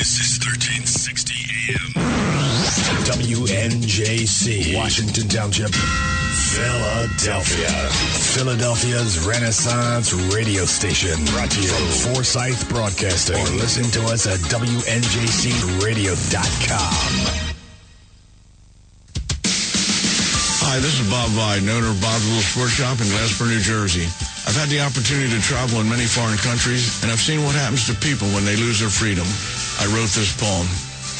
This is 1360 AM. WNJC, Washington Township, Philadelphia. Philadelphia's Renaissance radio station. Brought to you from Forsyth Broadcasting. Or listen to us at WNJCradio.com. Hi, this is Bob Viden, owner of Bob's Little Sports Shop in Glasper, New Jersey. I've had the opportunity to travel in many foreign countries, and I've seen what happens to people when they lose their freedom. I wrote this poem.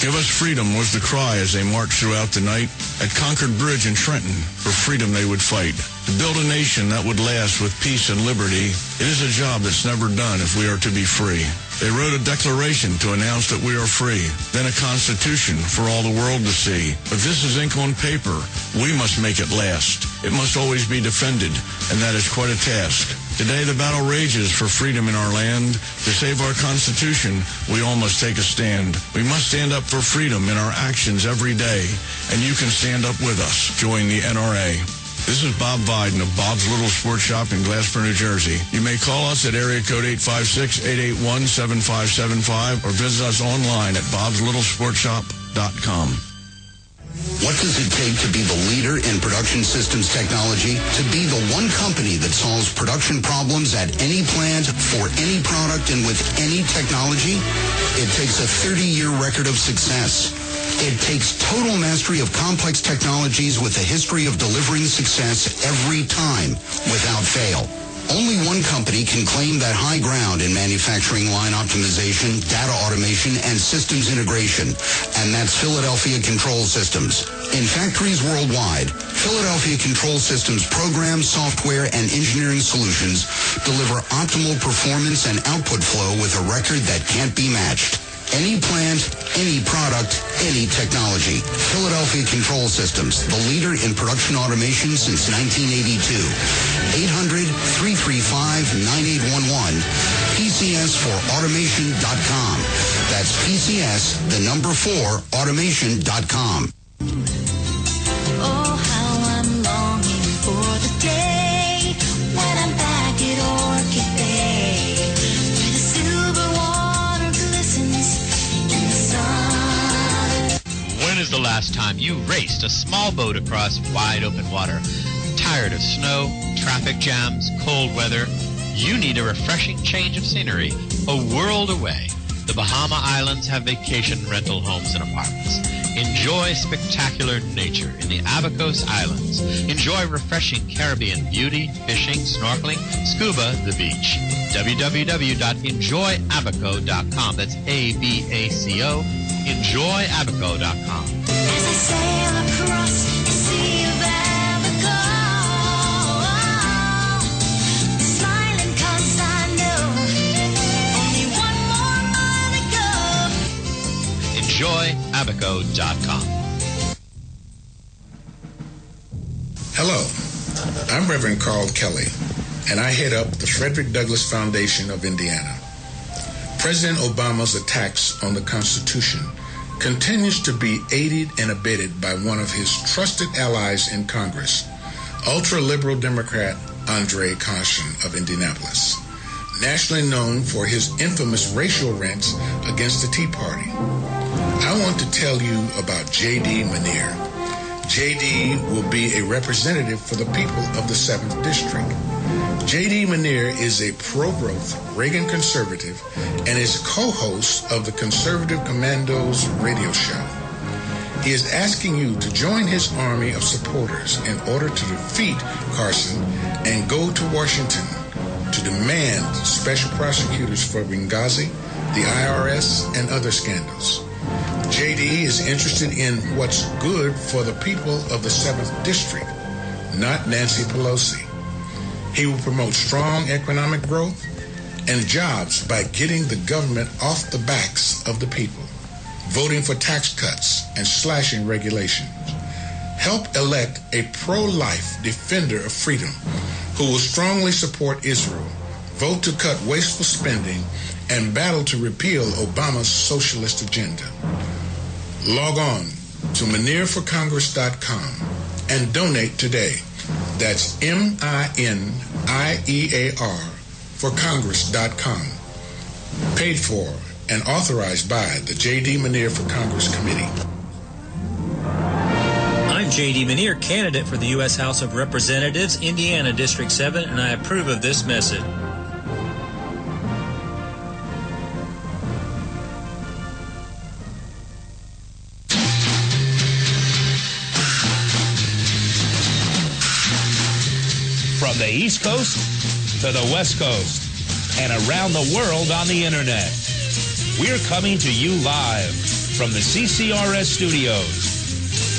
Give us freedom was the cry as they marched throughout the night. At Concord Bridge in Trenton, for freedom they would fight. To build a nation that would last with peace and liberty, it is a job that's never done if we are to be free. They wrote a declaration to announce that we are free, then a constitution for all the world to see. But this is ink on paper. We must make it last. It must always be defended, and that is quite a task. Today the battle rages for freedom in our land. To save our Constitution, we all must take a stand. We must stand up for freedom in our actions every day, and you can stand up with us. Join the NRA. This is Bob Viden of Bob's Little Sports Shop in Glasper, New Jersey. You may call us at area code 856-881-7575 or visit us online at bobslittlesportshop.com. What does it take to be the leader in production systems technology? To be the one company that solves production problems at any plant, for any product, and with any technology? It takes a 30-year record of success. It takes total mastery of complex technologies with a history of delivering success every time without fail. Only one company can claim that high ground in manufacturing line optimization, data automation, and systems integration, and that's Philadelphia Control Systems. In factories worldwide, Philadelphia Control Systems programs, software, and engineering solutions deliver optimal performance and output flow with a record that can't be matched. Any plant, any product, any technology. Philadelphia Control Systems, the leader in production automation since 1982. 800-335-9811. PCS4automation.com. That's PCS, the number 4, automation.com. Oh, how I'm longing for the day when I'm back at Orchid Bay, where the silver water glistens in the sun. When is the last time you raced a small boat across wide open water? Tired of snow, traffic jams, cold weather? You need a refreshing change of scenery, a world away. The Bahama Islands have vacation rental homes and apartments. Enjoy spectacular nature in the Abacos Islands. Enjoy refreshing Caribbean beauty, fishing, snorkeling, scuba, the beach. www.enjoyabaco.com. That's ABACO. Enjoyabaco.com. As I sail across the sea of Abaco, smiling 'cause I know only one more mile to go. Enjoyabaco.com. Hello, I'm Reverend Carl Kelly, and I head up the Frederick Douglass Foundation of Indiana. President Obama's attacks on the Constitution continues to be aided and abetted by one of his trusted allies in Congress, ultra-liberal Democrat Andre Caution of Indianapolis, nationally known for his infamous racial rants against the Tea Party. I want to tell you about J.D. Manier. J.D. will be a representative for the people of the 7th District. J.D. Manier is a pro-growth Reagan conservative and is co-host of the conservative Commandos Radio show. He is asking you to join his army of supporters in order to defeat Carson and go to Washington to demand special prosecutors for Benghazi, the IRS, and other scandals. J.D. is interested in what's good for the people of the 7th District, not Nancy Pelosi. He will promote strong economic growth and jobs by getting the government off the backs of the people, voting for tax cuts and slashing regulations. Help elect a pro-life defender of freedom who will strongly support Israel, vote to cut wasteful spending, and battle to repeal Obama's socialist agenda. Log on to ManierForCongress.com and donate today. That's MINIEAR for Congress.com. Paid for and authorized by the J.D. Manier for Congress Committee. I'm J.D. Manier, candidate for the U.S. House of Representatives, Indiana District 7, and I approve of this message. From the East Coast to the West Coast and around the world on the Internet, we're coming to you live from the CCRS studios,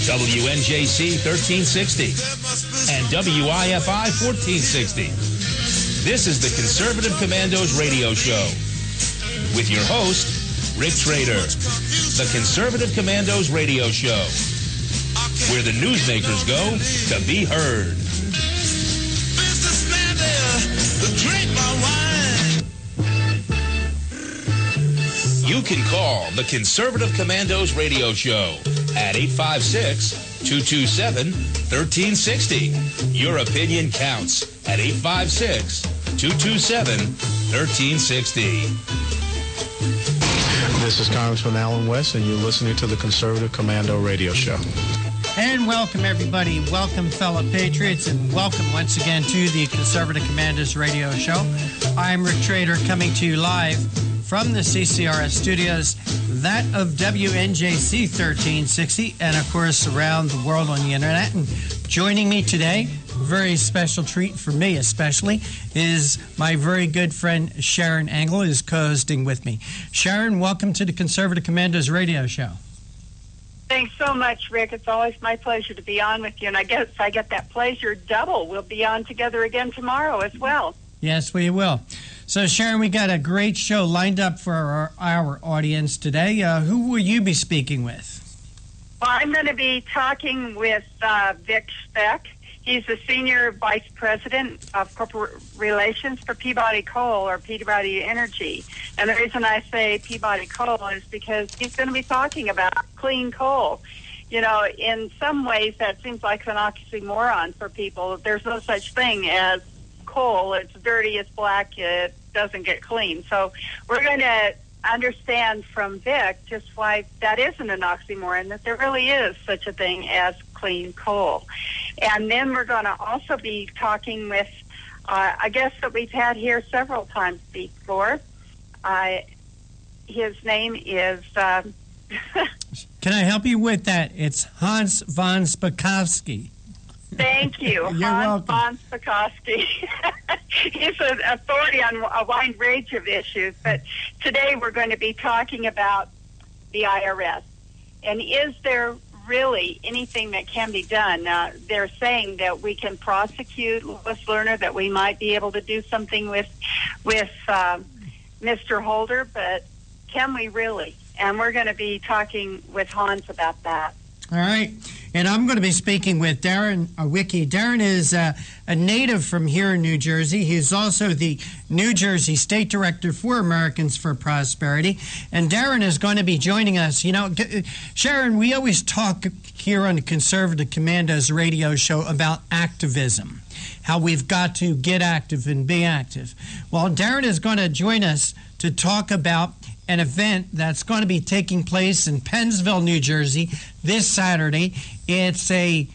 WNJC 1360 and WIFI 1460. This is the Conservative Commandos radio show with your host, Rick Trader. The Conservative Commandos radio show, where the newsmakers go to be heard. You can call the Conservative Commandos radio show at 856-227-1360. Your opinion counts at 856-227-1360. This is Congressman Alan West, and you're listening to the Conservative Commando radio show. And welcome, everybody. Welcome, fellow patriots, and welcome once again to the Conservative Commandos radio show. I'm Rick Trader, coming to you live from the CCRS studios, that of WNJC 1360, and of course around the world on the internet. And joining me today, a very special treat for me especially, is my very good friend Sharon Engel, who's co-hosting with me. Sharon, welcome to the Conservative Commandos radio show. Thanks so much, Rick. It's always my pleasure to be on with you, and I guess I get that pleasure double. We'll be on together again tomorrow as well. Yes, we will. So, Sharon, we got a great show lined up for our audience today. Who will you be speaking with? Well, I'm going to be talking with Vic Speck. He's the Senior Vice President of Corporate Relations for Peabody Coal, or Peabody Energy. And the reason I say Peabody Coal is because he's going to be talking about clean coal. You know, in some ways that seems like an oxymoron for people. There's no such thing as coal. It's dirty, it's black, it doesn't get clean. So we're going to understand from Vic just why that isn't an oxymoron, that there really is such a thing as clean coal. And then we're going to also be talking with a guest that we've had here several times before. His name is... Can I help you with that? It's Hans von Spakovsky. Thank you. Hans von Spakovsky. He's an authority on a wide range of issues, but today we're going to be talking about the IRS. And is there really anything that can be done? They're saying that we can prosecute Louis Lerner, that we might be able to do something with Mr. Holder, but can we really? And we're going to be talking with Hans about that. All right. And I'm going to be speaking with Darren Wicki. Darren is a native from here in New Jersey. He's also the New Jersey State Director for Americans for Prosperity. And Darren is going to be joining us. You know, Sharon, we always talk here on the Conservative Commandos radio show about activism, how we've got to get active and be active. Well, Darren is going to join us to talk about an event that's going to be taking place in Pennsville, New Jersey, this Saturday. It's a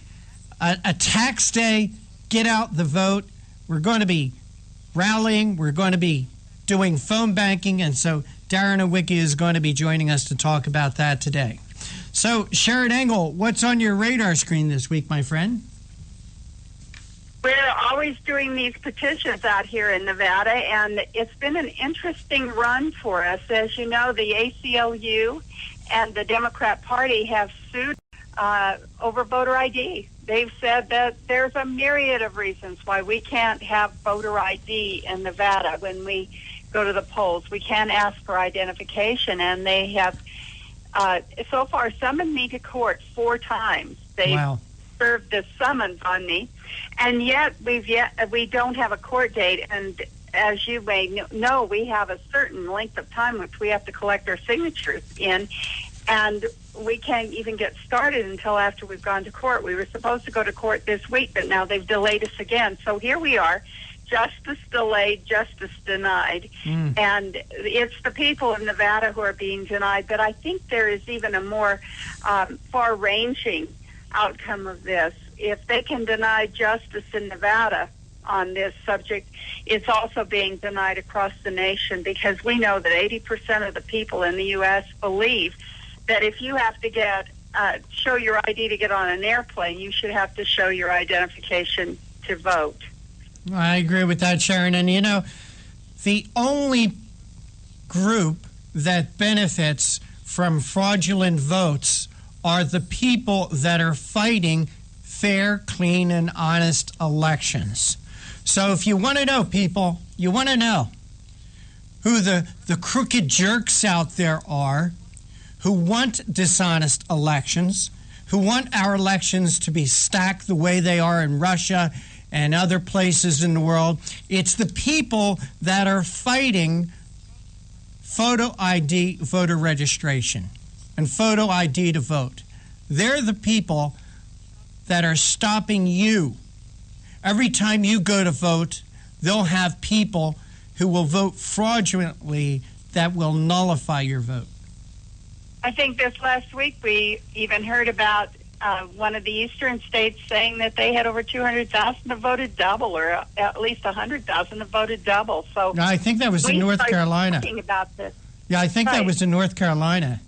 tax day. Get out the vote. We're going to be rallying. We're going to be doing phone banking. And so Darren Wicki is going to be joining us to talk about that today. So, Sharon Engel, what's on your radar screen this week, my friend? We're always doing these petitions out here in Nevada, and it's been an interesting run for us. As you know, the ACLU and the Democrat Party have sued over voter ID. They've said that there's a myriad of reasons why we can't have voter ID in Nevada when we go to the polls. We can't ask for identification, and they have so far summoned me to court 4 times. They've served this summons on me. And yet we don't have a court date, and as you may know, we have a certain length of time which we have to collect our signatures in, and we can't even get started until after we've gone to court. We were supposed to go to court this week, but now they've delayed us again. So here we are, justice delayed, justice denied. And it's the people of Nevada who are being denied. But I think there is even a more far-ranging outcome of this. If they can deny justice in Nevada on this subject, it's also being denied across the nation, because we know that 80% of the people in the U.S. believe that if you have to show your ID to get on an airplane, you should have to show your identification to vote. I agree with that, Sharon. And, the only group that benefits from fraudulent votes are the people that are fighting fair, clean, and honest elections. So if you want to know, people, you want to know who the crooked jerks out there are, who want dishonest elections, who want our elections to be stacked the way they are in Russia and other places in the world, it's the people that are fighting photo ID voter registration and photo ID to vote. They're the people that are stopping you. Every time you go to vote, they'll have people who will vote fraudulently that will nullify your vote. I think this last week we even heard about one of the eastern states saying that they had over 200,000 that voted double, or at least 100,000 that voted double. So I think that was in North Carolina. Talking about this. Yeah, I think that was in North Carolina.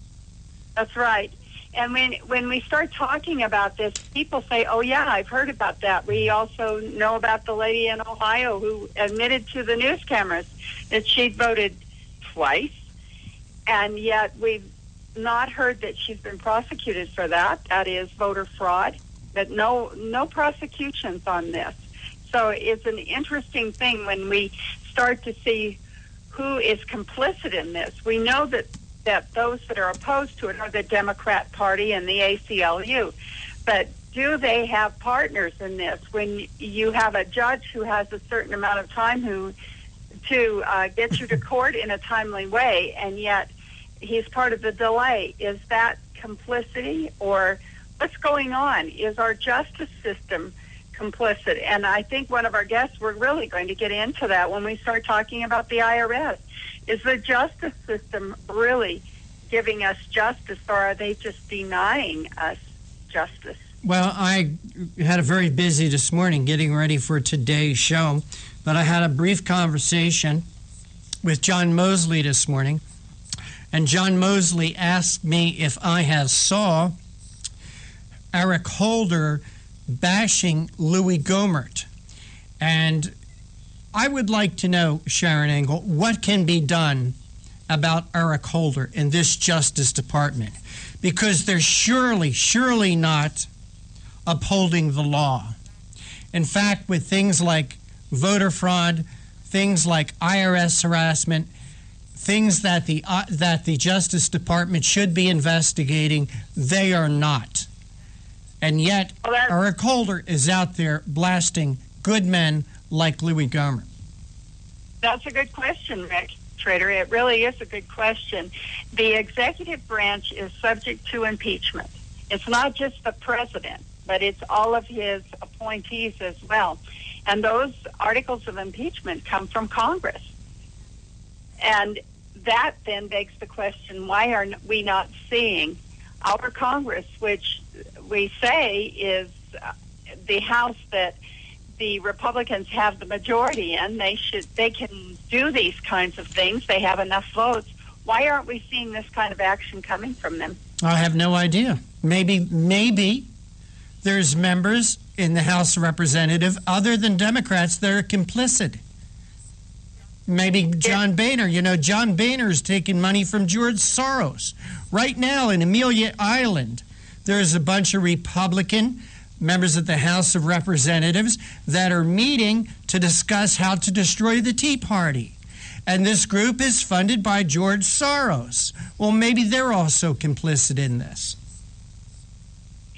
That's right. And when we start talking about this, people say, oh, yeah, I've heard about that. We also know about the lady in Ohio who admitted to the news cameras that she'd voted twice, and yet we've not heard that she's been prosecuted for that. That is voter fraud, but no prosecutions on this. So it's an interesting thing when we start to see who is complicit in this. We know that those that are opposed to it are the Democrat Party and the ACLU. But do they have partners in this? When you have a judge who has a certain amount of time to get you to court in a timely way, and yet he's part of the delay, is that complicity, or what's going on? Is our justice system complicit? And I think one of our guests, we're really going to get into that when we start talking about the IRS. Is the justice system really giving us justice, or are they just denying us justice? Well, I had a very busy this morning getting ready for today's show, but I had a brief conversation with John Mosley this morning, and John Mosley asked me if I have saw Eric Holder bashing Louis Gohmert. And I would like to know, Sharon Engel, what can be done about Eric Holder in this Justice Department? Because they're surely not upholding the law. In fact, with things like voter fraud, things like IRS harassment, things that the Justice Department should be investigating, they are not. And yet, Eric Holder is out there blasting good men like Louis Gohmert. That's a good question, Rick Trader. It really is a good question. The executive branch is subject to impeachment. It's not just the president, but it's all of his appointees as well. And those articles of impeachment come from Congress. And that then begs the question, why are we not seeing our Congress, which we say is the House that the Republicans have the majority in? They can do these kinds of things. They have enough votes. Why aren't we seeing this kind of action coming from them? I have no idea. Maybe there's members in the House of Representatives other than Democrats that are complicit. Maybe John Boehner. John Boehner is taking money from George Soros. Right now in Amelia Island, there's a bunch of Republican members of the House of Representatives that are meeting to discuss how to destroy the Tea Party. And this group is funded by George Soros. Well, maybe they're also complicit in this.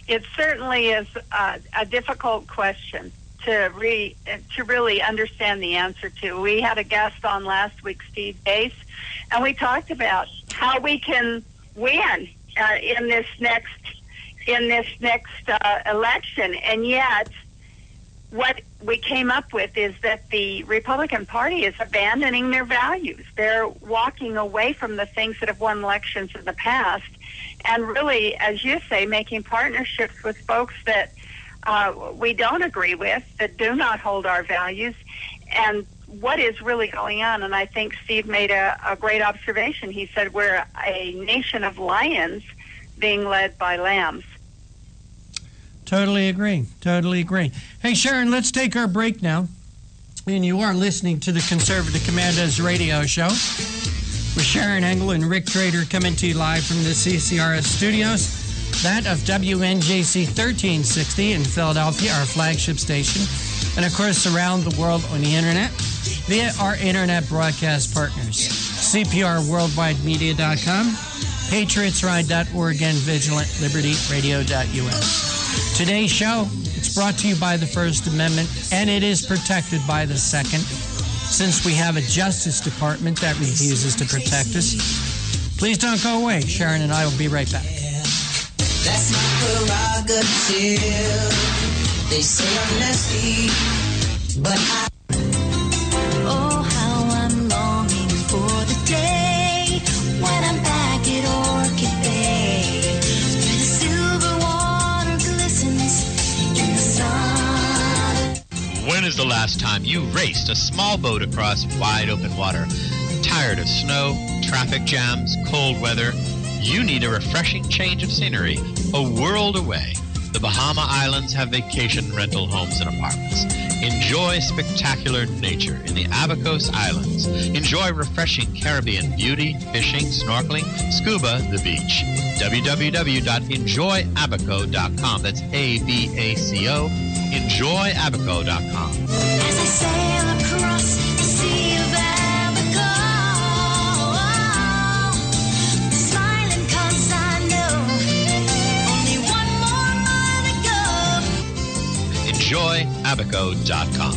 It certainly is a difficult question to really understand the answer to. We had a guest on last week, Steve Bass, and we talked about how we can win in this next election, and yet what we came up with is that the Republican Party is abandoning their values. They're walking away from the things that have won elections in the past and really, as you say, making partnerships with folks that we don't agree with, that do not hold our values. And what is really going on, and I think Steve made a great observation. He said we're a nation of lions being led by lambs. Totally agree. Totally agree. Hey, Sharon, let's take our break now. And you are listening to the Conservative Commandos radio show with Sharon Engel and Rick Trader coming to you live from the CCRS studios. That of WNJC 1360 in Philadelphia, our flagship station. And, of course, around the world on the Internet via our Internet broadcast partners, CPRWorldwideMedia.com, PatriotsRide.org, and VigilantLibertyRadio.us. Today's show, it's brought to you by the First Amendment, and it is protected by the Second, since we have a Justice Department that refuses to protect us. Please don't go away. Sharon and I will be right back. That's my prerogative. They say I'm nasty, but I... Oh, how I'm longing for the day when I'm back at Orchid Bay, where the silver water glistens in the sun. When is the last time you raced a small boat across wide open water? Tired of snow, traffic jams, cold weather? You need a refreshing change of scenery, a world away. The Bahama Islands have vacation rental homes and apartments. Enjoy spectacular nature in the Abacos Islands. Enjoy refreshing Caribbean beauty, fishing, snorkeling, scuba, the beach. www.enjoyabaco.com. That's ABACO. Enjoyabaco.com. As I sail across the sea of Abaco, smiling 'cause I know only one more mile to go. Enjoyabaco.com.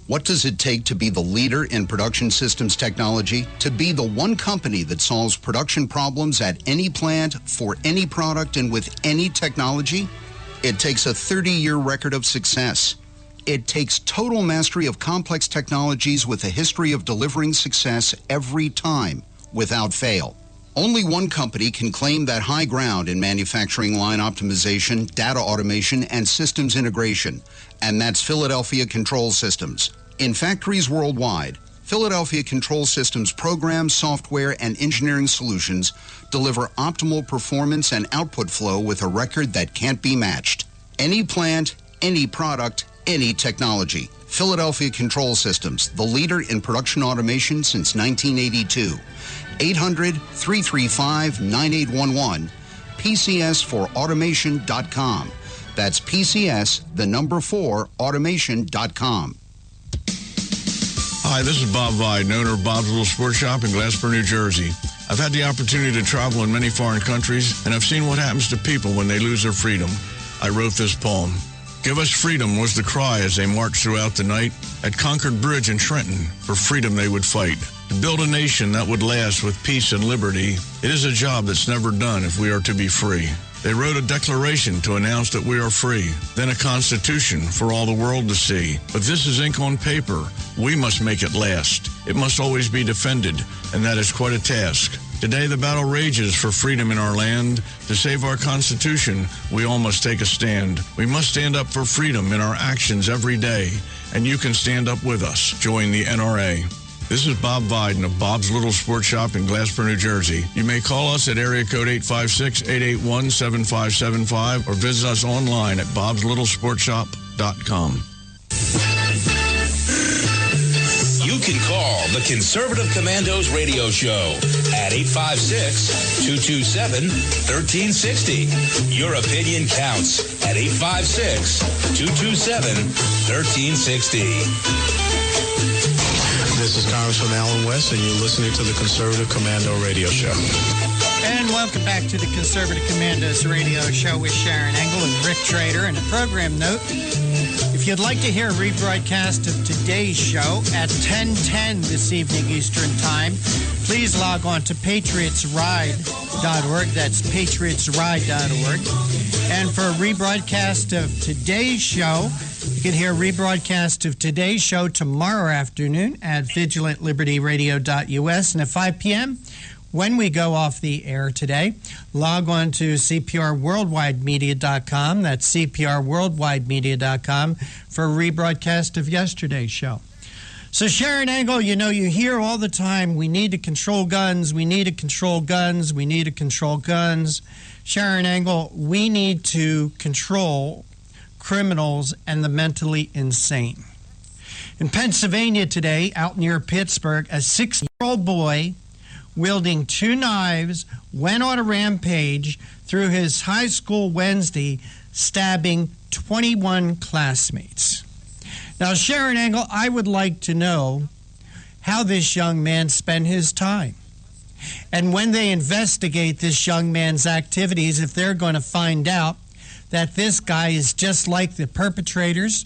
What does it take to be the leader in production systems technology? To be the one company that solves production problems at any plant, for any product, and with any technology? It takes a 30-year record of success. It takes total mastery of complex technologies with a history of delivering success every time, without fail. Only one company can claim that high ground in manufacturing line optimization, data automation, and systems integration, and that's Philadelphia Control Systems. In factories worldwide, Philadelphia Control Systems programs, software, and engineering solutions deliver optimal performance and output flow with a record that can't be matched. Any plant, any product, any technology. Philadelphia Control Systems, the leader in production automation since 1982. 800-335-9811, PCS4automation.com. That's PCS, the number 4, automation.com. Hi, this is Bob Viden, owner of Bob's Little Sports Shop in Glassboro, New Jersey. I've had the opportunity to travel in many foreign countries, and I've seen what happens to people when they lose their freedom. I wrote this poem. Give us freedom was the cry as they marched throughout the night. At Concord Bridge in Trenton, for freedom they would fight. To build a nation that would last with peace and liberty, it is a job that's never done if we are to be free. They wrote a declaration to announce that we are free, then a constitution for all the world to see. But this is ink on paper. We must make it last. It must always be defended, and that is quite a task. Today the battle rages for freedom in our land. To save our Constitution, we all must take a stand. We must stand up for freedom in our actions every day, and you can stand up with us. Join the NRA. This is Bob Viden of Bob's Little Sports Shop in Glassboro, New Jersey. You may call us at area code 856-881-7575 or visit us online at bobslittlesportshop.com. You can call the Conservative Commandos radio show at 856-227-1360. Your opinion counts at 856-227-1360. This is Congressman Alan West, and you're listening to the Conservative Commando Radio Show. And welcome back to the Conservative Commandos radio show with Sharon Engel and Rick Trader. And a program note, if you'd like to hear a rebroadcast of today's show at 10:10 this evening Eastern Time, please log on to patriotsride.org. That's patriotsride.org. And for a rebroadcast of today's show You can hear a rebroadcast of today's show tomorrow afternoon at vigilantlibertyradio.us. And at 5 p.m., when we go off the air today, log on to cprworldwidemedia.com. That's cprworldwidemedia.com for a rebroadcast of yesterday's show. So Sharon Angle, you hear all the time, we need to control guns, we need to control guns, we need to control guns. Sharon Angle, we need to control criminals and the mentally insane. In Pennsylvania today, out near Pittsburgh, a 6-year-old boy wielding 2 knives went on a rampage through his high school Wednesday, stabbing 21 classmates. Now, Sharon Angle, I would like to know how this young man spent his time. And when they investigate this young man's activities, if they're going to find out that this guy is just like the perpetrators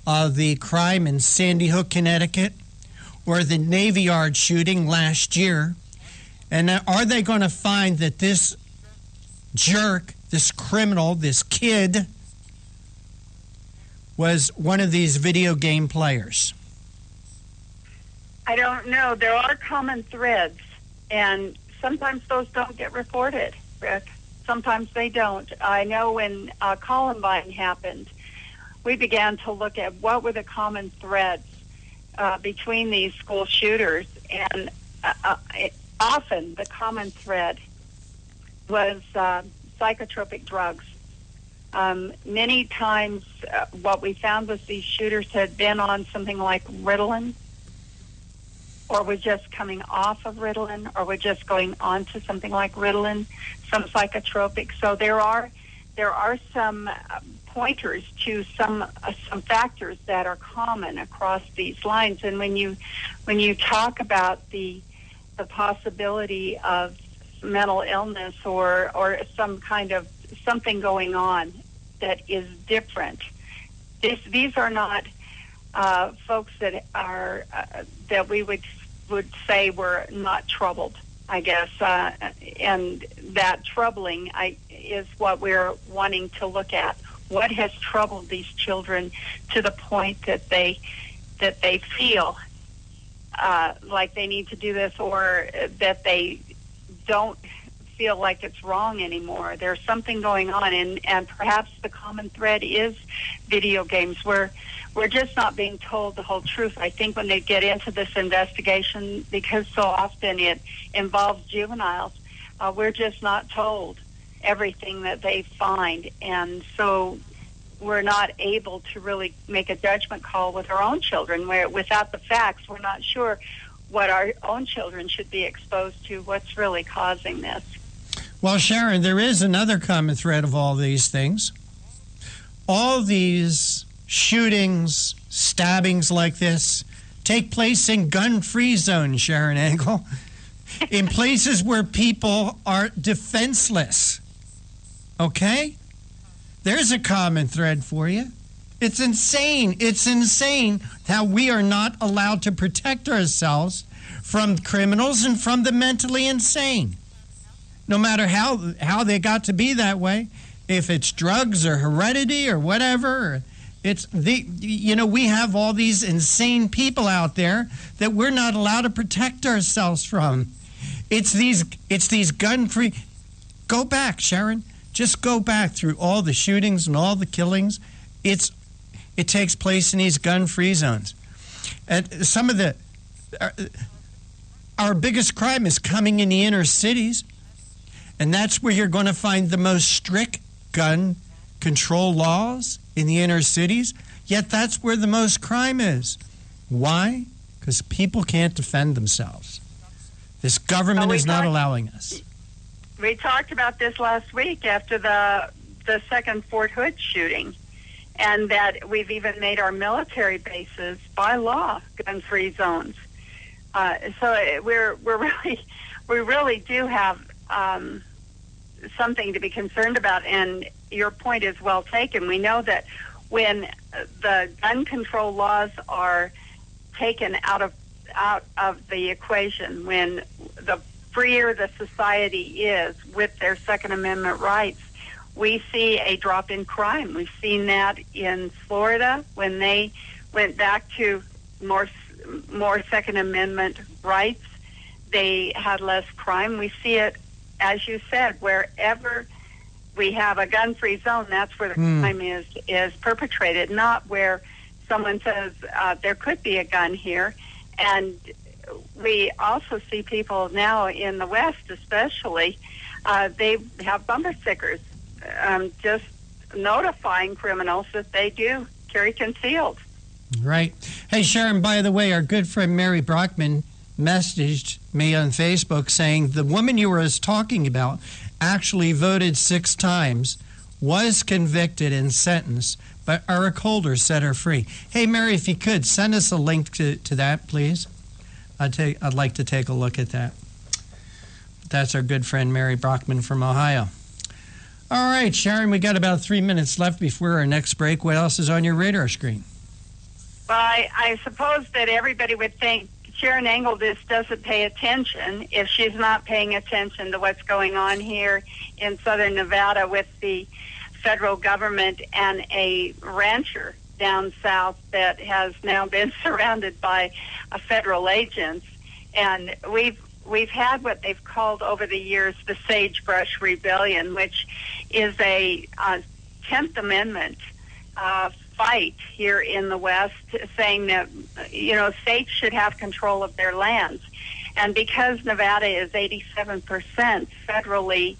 of the crime in Sandy Hook, Connecticut, or the Navy Yard shooting last year, and are they going to find that this jerk, this criminal, this kid, was one of these video game players? I don't know. There are common threads, and sometimes those don't get reported, Rick. Sometimes they don't. I know when Columbine happened, we began to look at what were the common threads between these school shooters, and often the common thread was psychotropic drugs. Many times what we found was these shooters had been on something like Ritalin, or were just coming off of Ritalin, or were just going on to something like Ritalin, some psychotropic. So there are some pointers to some factors that are common across these lines. And when you talk about the possibility of mental illness or some kind of something going on that is different, these are not folks that are that we would say were not troubled, I guess, and that troubling is what we're wanting to look at. What has troubled these children to the point that they feel like they need to do this, or that they don't feel like it's wrong anymore? There's something going on, and perhaps the common thread is video games. We're just not being told the whole truth. I think when they get into this investigation, because so often it involves juveniles, we're just not told everything that they find, and so we're not able to really make a judgment call with our own children, where without the facts, we're not sure what our own children should be exposed to, what's really causing this. Well, Sharon, there is another common thread of all these things. All these shootings, stabbings like this take place in gun-free zones, Sharon Angle, in places where people are defenseless. Okay? There's a common thread for you. It's insane. It's insane how we are not allowed to protect ourselves from criminals and from the mentally insane. No matter how they got to be that way, if it's drugs or heredity or whatever, we have all these insane people out there that we're not allowed to protect ourselves from. It's these gun-free. Go back, Sharon. Just go back through all the shootings and all the killings. It takes place in these gun-free zones. And some of our biggest crime is coming in the inner cities, and that's where you're going to find the most strict gun control laws in the inner cities. Yet that's where the most crime is. Why? Because people can't defend themselves. This government is not allowing us. We talked about this last week after the second Fort Hood shooting, and that we've even made our military bases by law gun-free zones. So we really do have something to be concerned about. And your point is well taken. We know that when the gun control laws are taken out of the equation, when the freer the society is with their Second Amendment rights, we see a drop in crime. We've seen that in Florida when they went back to more Second Amendment rights. They had less crime. We see it, as you said, wherever we have a gun-free zone, that's where the crime is perpetrated, not where someone says there could be a gun here. And we also see people now in the West especially, they have bumper stickers just notifying criminals that they do carry concealed. Right. Hey, Sharon, by the way, our good friend Mary Brockman messaged me on Facebook saying the woman you were talking about actually voted 6 times, was convicted and sentenced, but Eric Holder set her free. Hey, Mary, if you could, send us a link to that, please. I'd like to take a look at that. That's our good friend Mary Brockman from Ohio. All right, Sharon, we got about 3 minutes left before our next break. What else is on your radar screen? Well, I suppose that everybody would think Sharon Engel just doesn't pay attention if she's not paying attention to what's going on here in southern Nevada with the federal government and a rancher down south that has now been surrounded by federal agents. And we've had what they've called over the years the Sagebrush Rebellion, which is a 10th Amendment fight here in the West, saying that, states should have control of their lands. And because Nevada is 87% federally,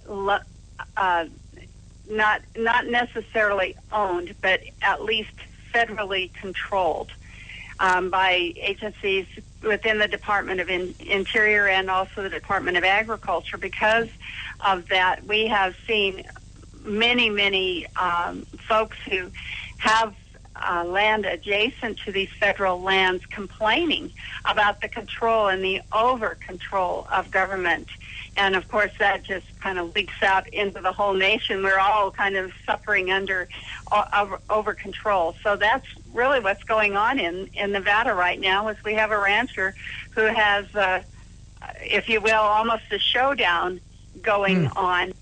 not necessarily owned, but at least federally controlled by agencies within the Department of Interior and also the Department of Agriculture. Because of that, we have seen many folks who have land adjacent to these federal lands complaining about the control and the over-control of government. And, of course, that just kind of leaks out into the whole nation. We're all kind of suffering under over-control. So that's really what's going on in Nevada right now, is we have a rancher who has, if you will, almost a showdown going on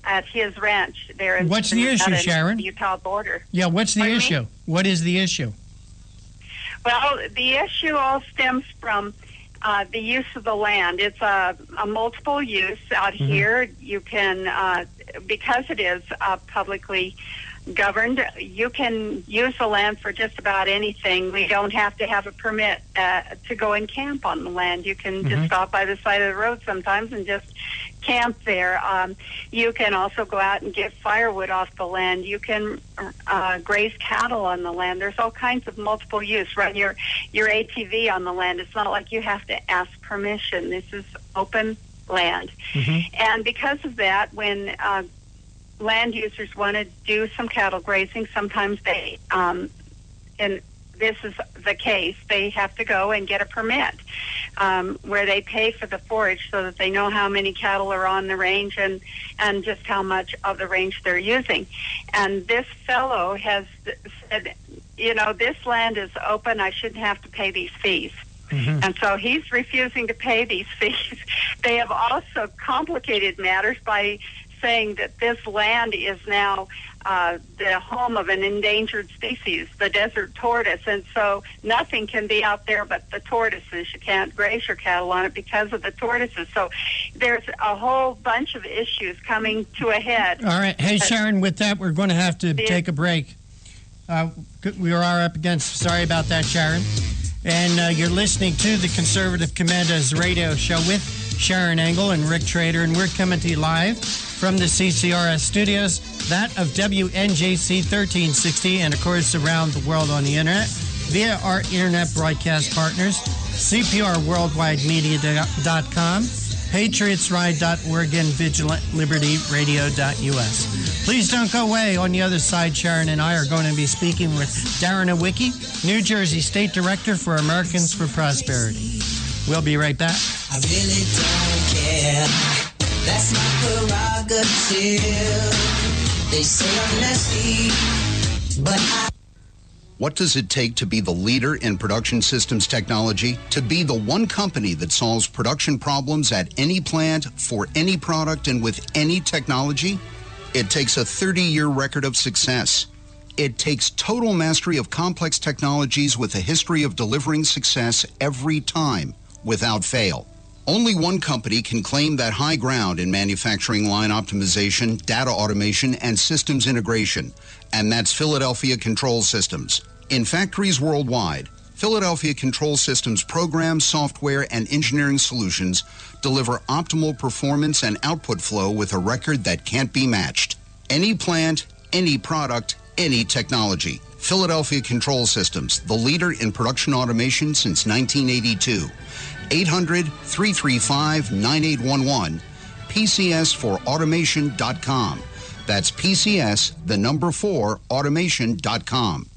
at his ranch there in What's the issue, Sharon? The Utah border. Yeah, what's the issue? What is the issue? Well, the issue all stems from the use of the land. It's a multiple use out here. You can, because it is publicly governed, you can use the land for just about anything. We don't have to have a permit to go and camp on the land. You can just stop by the side of the road sometimes and just camp there. You can also go out and get firewood off the land. You can graze cattle on the land. There's all kinds of multiple use. Run your ATV on the land. It's not like you have to ask permission. This is open land. And because of that, when land users want to do some cattle grazing, sometimes they, and this is the case, they have to go and get a permit where they pay for the forage so that they know how many cattle are on the range and just how much of the range they're using. And this fellow has said, this land is open, I shouldn't have to pay these fees. And so he's refusing to pay these fees. They have also complicated matters by saying that this land is now the home of an endangered species, the desert tortoise, and so nothing can be out there but the tortoises. You can't graze your cattle on it because of the tortoises. So there's a whole bunch of issues coming to a head. All right. Hey, Sharon, with that, we're going to have to take a break. We are up against, sorry about that, Sharon. And you're listening to the Conservative Commandos radio show with Sharon Engel and Rick Trader, and we're coming to you live from the CCRS studios, that of WNJC 1360, and of course around the world on the internet via our internet broadcast partners, CPRWorldwideMedia.com, PatriotsRide.org, and VigilantLibertyRadio.us. Please don't go away. On the other side, Sharon and I are going to be speaking with Darren Awicki, New Jersey State Director for Americans for Prosperity. We'll be right back. I really don't care. That's my prerogative. They say I'm nasty, but What does it take to be the leader in production systems technology? To be the one company that solves production problems at any plant, for any product, and with any technology? It takes a 30-year record of success. It takes total mastery of complex technologies with a history of delivering success every time, without fail. Only one company can claim that high ground in manufacturing line optimization, data automation, and systems integration, and that's Philadelphia Control Systems. In factories worldwide, Philadelphia Control Systems programs, software, and engineering solutions deliver optimal performance and output flow with a record that can't be matched. Any plant, any product, any technology. Philadelphia Control Systems, the leader in production automation since 1982. 800-335-9811, PCS4automation.com. That's PCS, the number 4, automation.com.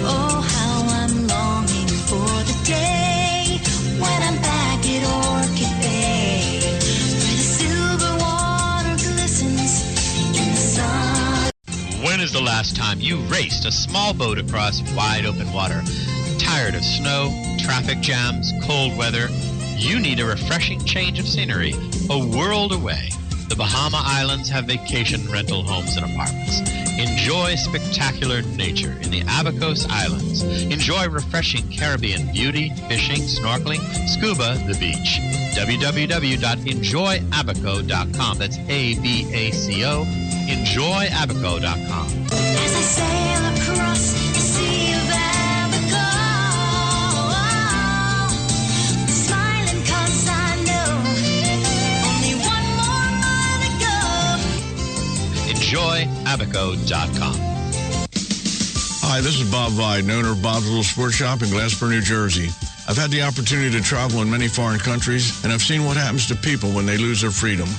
Oh, how I'm longing for the day when I'm back at Orchid Bay, where the silver water glistens in the sun. When is the last time you raced a small boat across wide open water? Tired of snow, traffic jams, cold weather? You need a refreshing change of scenery, a world away. The Bahama Islands have vacation rental homes and apartments. Enjoy spectacular nature in the Abacos Islands. Enjoy refreshing Caribbean beauty, fishing, snorkeling, scuba, the beach. www.enjoyabaco.com. That's ABACO. Enjoyabaco.com. As I sail across the sea of Abaco, smiling 'cause I know only one more mile to go. Enjoyabaco.com. Hi, this is Bob Vide, owner of Bob's Little Sports Shop in Glasper, New Jersey. I've had the opportunity to travel in many foreign countries, and I've seen what happens to people when they lose their freedom.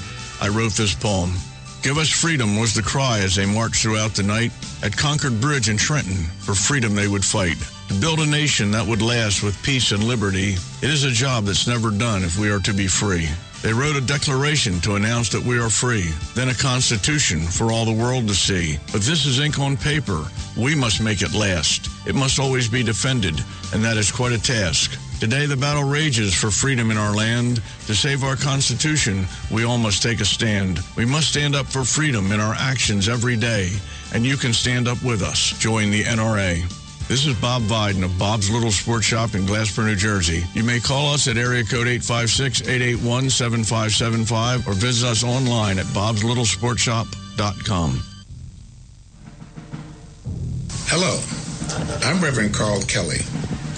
I wrote this poem. Give us freedom was the cry as they marched throughout the night. At Concord Bridge in Trenton, for freedom they would fight. To build a nation that would last with peace and liberty, it is a job that's never done if we are to be free. They wrote a declaration to announce that we are free, then a constitution for all the world to see. But this is ink on paper. We must make it last. It must always be defended, and that is quite a task. Today the battle rages for freedom in our land. To save our Constitution, we all must take a stand. We must stand up for freedom in our actions every day, and you can stand up with us. Join the NRA. This is Bob Viden of Bob's Little Sports Shop in Glasper, New Jersey. You may call us at area code 856-881-7575 or visit us online at bobslittle.sportshop.com. Hello, I'm Reverend Carl Kelly,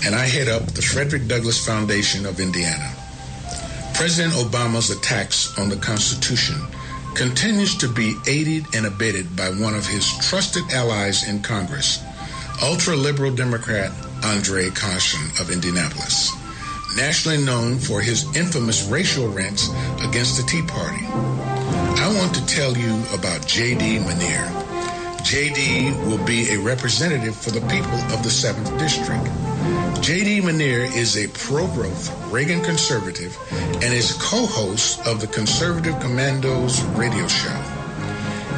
and I head up the Frederick Douglass Foundation of Indiana. President Obama's attacks on the Constitution continues to be aided and abetted by one of his trusted allies in Congress, ultra-liberal Democrat Andre Carson of Indianapolis, nationally known for his infamous racial rants against the Tea Party. I want to tell you about J.D. Manier. J.D. will be a representative for the people of the 7th District. J.D. Manier is a pro-growth Reagan conservative and is co-host of the conservative Commandos Radio show.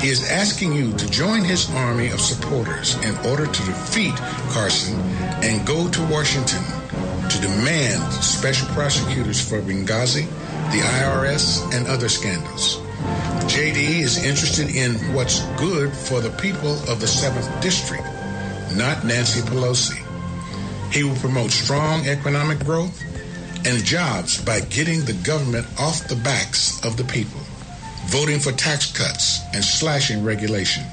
He is asking you to join his army of supporters in order to defeat Carson and go to Washington to demand special prosecutors for Benghazi, the IRS, and other scandals. J.D. is interested in what's good for the people of the 7th District, not Nancy Pelosi. He will promote strong economic growth and jobs by getting the government off the backs of the people, voting for tax cuts and slashing regulations.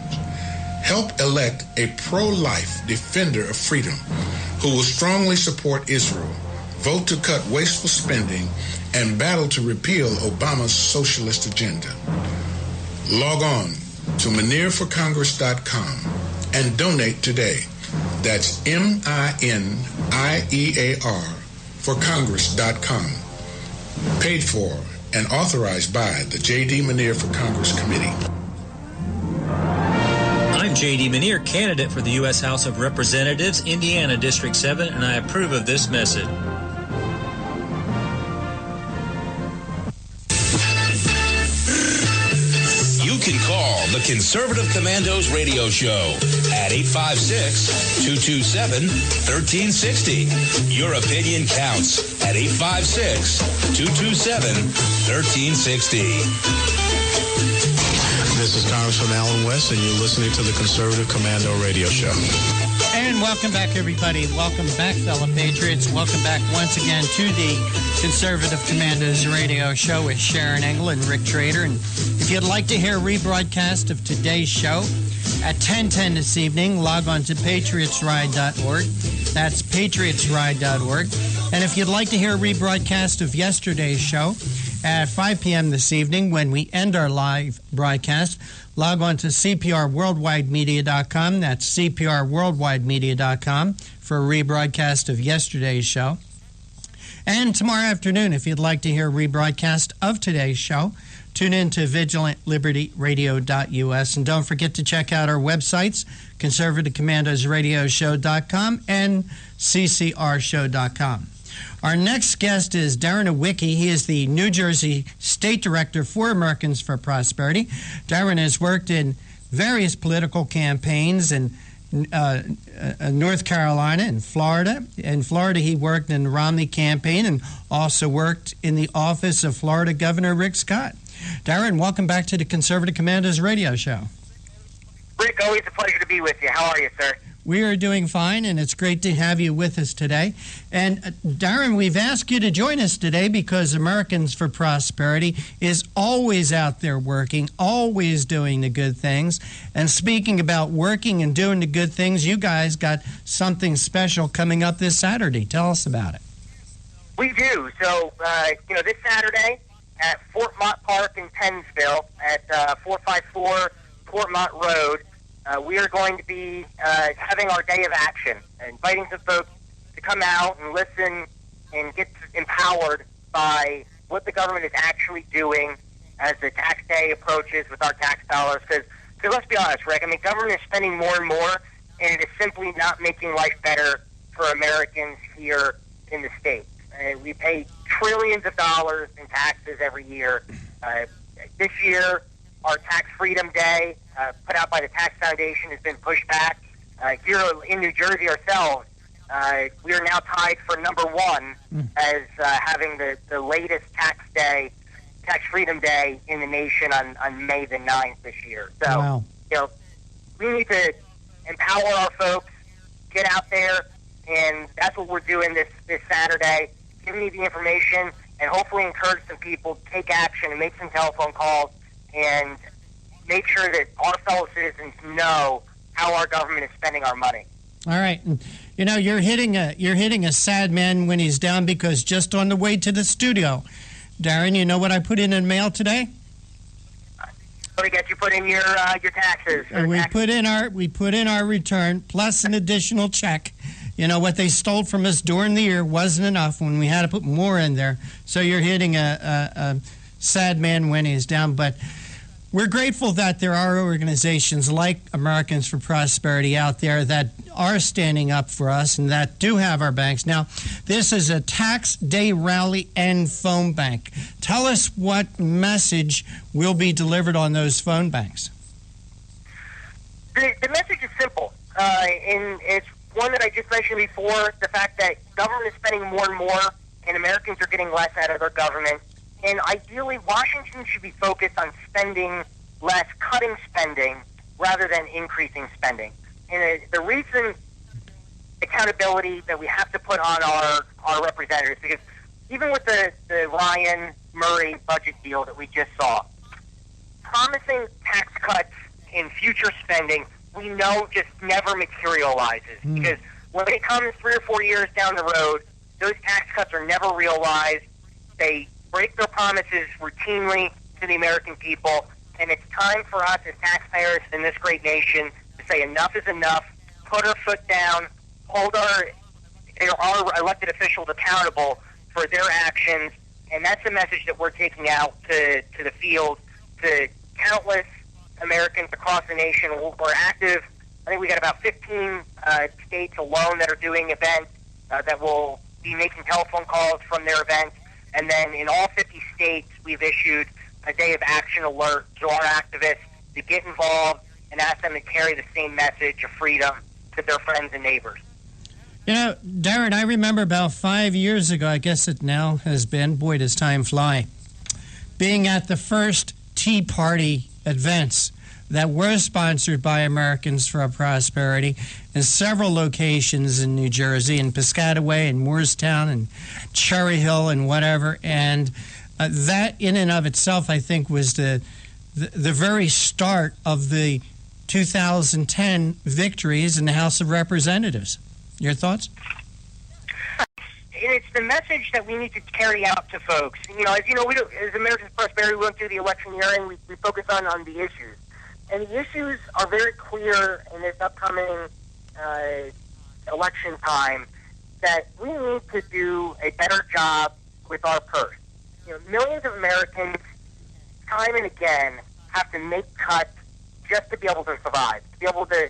Help elect a pro-life defender of freedom who will strongly support Israel, vote to cut wasteful spending, and battle to repeal Obama's socialist agenda. Log on to ManierForCongress.com and donate today. That's MINIEAR for Congress.com. Paid for and authorized by the J.D. Manier for Congress Committee. I'm J.D. Manier, candidate for the U.S. House of Representatives, Indiana District 7, and I approve of this message. You can call the Conservative Commandos Radio Show at 856-227-1360. Your opinion counts at 856-227-1360. This is Congressman Alan West, and you're listening to the Conservative Commando Radio Show. And welcome back, everybody. Welcome back, fellow patriots. Welcome back once again to the Conservative Commandos Radio Show with Sharon Engel and Rick Trader. And if you'd like to hear a rebroadcast of today's show at 10:10 this evening, log on to patriotsride.org. That's patriotsride.org. And if you'd like to hear a rebroadcast of yesterday's show at 5 p.m. this evening when we end our live broadcast, log on to cprworldwidemedia.com. That's cprworldwidemedia.com for a rebroadcast of yesterday's show. And tomorrow afternoon, if you'd like to hear a rebroadcast of today's show, tune in to vigilantlibertyradio.us. And don't forget to check out our websites, conservativecommandosradioshow.com and ccrshow.com. Our next guest is Darren Awicki. He is the New Jersey State Director for Americans for Prosperity. Darren has worked in various political campaigns in North Carolina and Florida. In Florida, he worked in the Romney campaign and also worked in the office of Florida Governor Rick Scott. Darren, welcome back to the Conservative Commandos Radio Show. Rick, always a pleasure to be with you. How are you, sir? We are doing fine, and it's great to have you with us today. And Darren, we've asked you to join us today because Americans for Prosperity is always out there working, always doing the good things. And speaking about working and doing the good things, you guys got something special coming up this Saturday. Tell us about it. We do. So, this Saturday at Fort Mott Park in Pennsville at 454 Fort Mott Road, we are going to be having our day of action, inviting some folks to come out and listen and get empowered by what the government is actually doing as the tax day approaches with our tax dollars. Because let's be honest, Rick, I mean, government is spending more and more, and it is simply not making life better for Americans here in the state. We pay trillions of dollars in taxes every year. This year, our Tax Freedom Day, put out by the Tax Foundation, has been pushed back. Here in New Jersey ourselves, we are now tied for number one as having the latest Tax Freedom Day in the nation on May the 9th this year. So, wow. We need to empower our folks, get out there, and that's what we're doing this Saturday, giving you the information and hopefully encourage some people to take action and make some telephone calls and make sure that our fellow citizens know how our government is spending our money. All right. You're hitting a sad man when he's down, because just on the way to the studio, Darren, you know what I put in the mail today? What did you put in your taxes? We put in our return plus an additional check. What they stole from us during the year wasn't enough when we had to put more in there. So you're hitting a sad man when he's down, but we're grateful that there are organizations like Americans for Prosperity out there that are standing up for us and that do have our banks. Now, this is a tax day rally and phone bank. Tell us what message will be delivered on those phone banks. The message is simple, and it's one that I just mentioned before, the fact that government is spending more and more and Americans are getting less out of their government. And ideally, Washington should be focused on spending less, cutting spending, rather than increasing spending. And the recent accountability that we have to put on our representatives, because even with the Ryan Murray budget deal that we just saw, promising tax cuts in future spending, we know just never materializes. Because when it comes 3 or 4 years down the road, those tax cuts are never realized. They break their promises routinely to the American people, and it's time for us as taxpayers in this great nation to say enough is enough, put our foot down, hold our elected officials accountable for their actions, and that's the message that we're taking out to the field, to countless Americans across the nation. We're active. I think we got about 15 states alone that are doing events that will be making telephone calls from their events. And then in all 50 states, we've issued a day of action alert to our activists to get involved and ask them to carry the same message of freedom to their friends and neighbors. You know, Darren, I remember about 5 years ago, I guess it now has been, boy, does time fly, being at the first Tea Party events that were sponsored by Americans for Prosperity in several locations in New Jersey, in Piscataway and Moorestown and Cherry Hill and whatever. And that in and of itself, I think, was the very start of the 2010 victories in the House of Representatives. Your thoughts? It's the message that we need to carry out to folks. As you know, as Americans for Prosperity, we went through the election year and we focus on the issues. And the issues are very clear in this upcoming election time that we need to do a better job with our purse. Millions of Americans, time and again, have to make cuts just to be able to survive, to be able to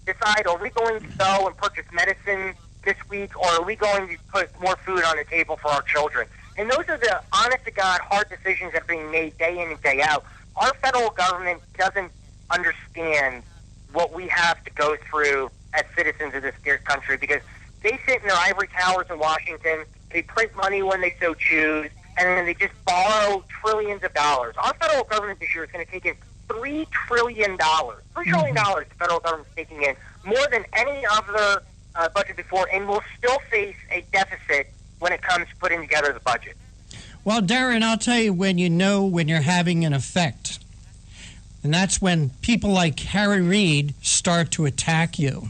decide, are we going to go and purchase medicine this week, or are we going to put more food on the table for our children? And those are the honest-to-God, hard decisions that are being made day in and day out. Our federal government doesn't understand what we have to go through as citizens of this country, because they sit in their ivory towers in Washington, they print money when they so choose, and then they just borrow trillions of dollars. Our federal government this year is going to take in $3 trillion. $3 trillion the federal government is taking in, more than any other budget before, and will still face a deficit when it comes to putting together the budget. Well, Darren, I'll tell you when you're having an effect. And that's when people like Harry Reid start to attack you.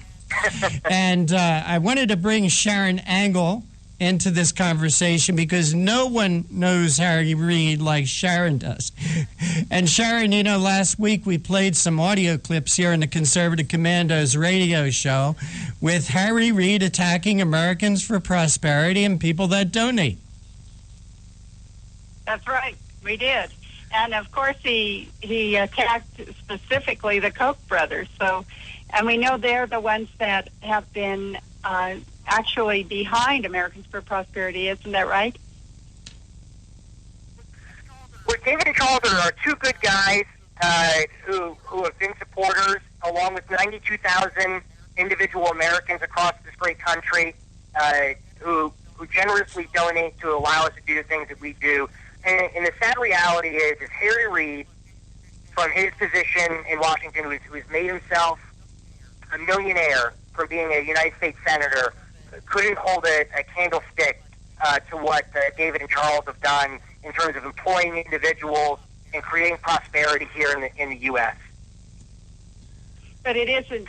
And I wanted to bring Sharon Angle into this conversation because no one knows Harry Reid like Sharon does. And Sharon, last week we played some audio clips here in the Conservative Commandos radio show with Harry Reid attacking Americans for Prosperity and people that donate. That's right, we did. And of course he attacked specifically the Koch brothers. And we know they're the ones that have been actually behind Americans for Prosperity, isn't that right? Well, David and Charles are two good guys who have been supporters, along with 92,000 individual Americans across this great country who generously donate to allow us to do the things that we do. And the sad reality is Harry Reid, from his position in Washington, who's made himself a millionaire from being a United States Senator, couldn't hold a candlestick to what David and Charles have done in terms of employing individuals and creating prosperity here in the U.S. But it isn't.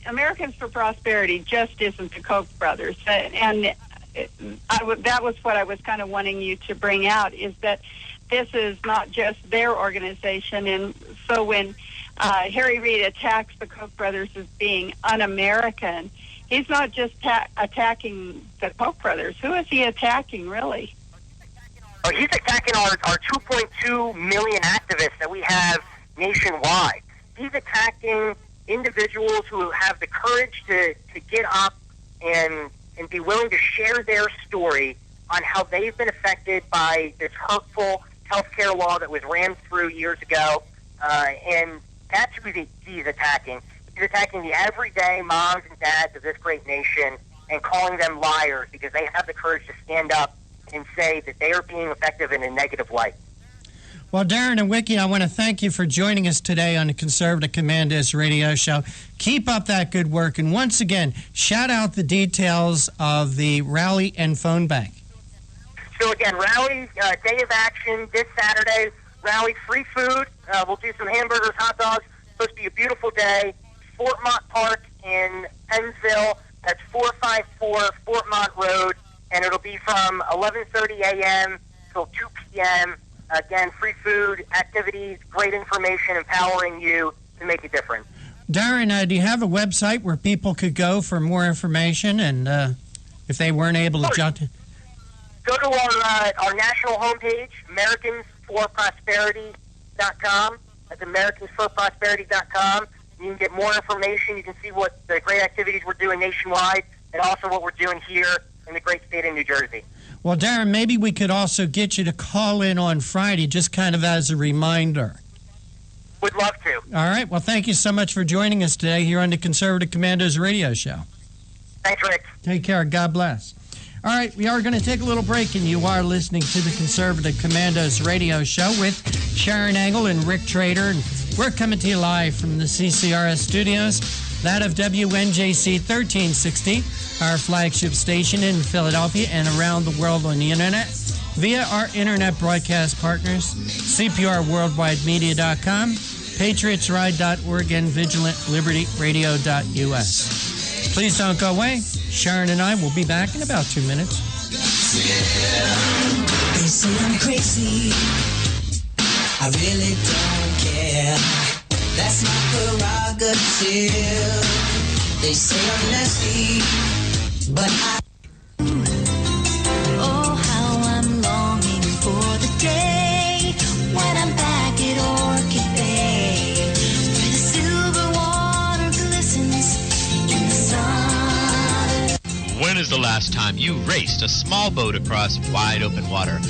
Americans for Prosperity just isn't the Koch brothers. And that was what I was kind of wanting you to bring out, is that this is not just their organization. And so when Harry Reid attacks the Koch brothers as being un-American, he's not just attacking the Koch brothers. Who is he attacking, really? Oh, he's attacking our 2.2 million activists that we have nationwide. He's attacking individuals who have the courage to get up and be willing to share their story on how they've been affected by this hurtful healthcare law that was rammed through years ago. And that's who he's attacking. He's attacking the everyday moms and dads of this great nation and calling them liars because they have the courage to stand up and say that they are being effective in a negative light. Well, Darren and Wiki, I want to thank you for joining us today on the Conservative Commandos radio show. Keep up that good work. And once again, shout out the details of the rally and phone bank. So again, rally, day of action this Saturday. Rally, free food. We'll do some hamburgers, hot dogs. It's supposed to be a beautiful day. Fort Mont Park in Pennsville. That's 454 Fort Mont Road. And it'll be from 11:30 a.m. till 2 p.m. Again, free food, activities, great information, empowering you to make a difference. Darren, do you have a website where people could go for more information? And if they weren't able to jump in? Go to our national homepage, AmericansForProsperity.com. That's AmericansForProsperity.com. You can get more information. You can see what the great activities we're doing nationwide and also what we're doing here in the great state of New Jersey. Well, Darren, maybe we could also get you to call in on Friday, just kind of as a reminder. Would love to. All right. Well, thank you so much for joining us today here on the Conservative Commandos Radio Show. Thanks, Rick. Take care. God bless. All right. We are going to take a little break, and you are listening to the Conservative Commandos Radio Show with Sharon Angle and Rick Trader. And we're coming to you live from the CCRS studios, that of WNJC 1360, our flagship station in Philadelphia and around the world on the internet via our internet broadcast partners, CPRWorldwideMedia.com, PatriotsRide.org, and VigilantLibertyRadio.us. Please don't go away. Sharon and I will be back in about 2 minutes. They say I'm crazy. I really don't care. That's my prerogative. They say I'm nasty, but I... Oh, how I'm longing for the day when I'm back at Orchid Bay, where the silver water glistens in the sun. When is the last time you raced a small boat across wide open water?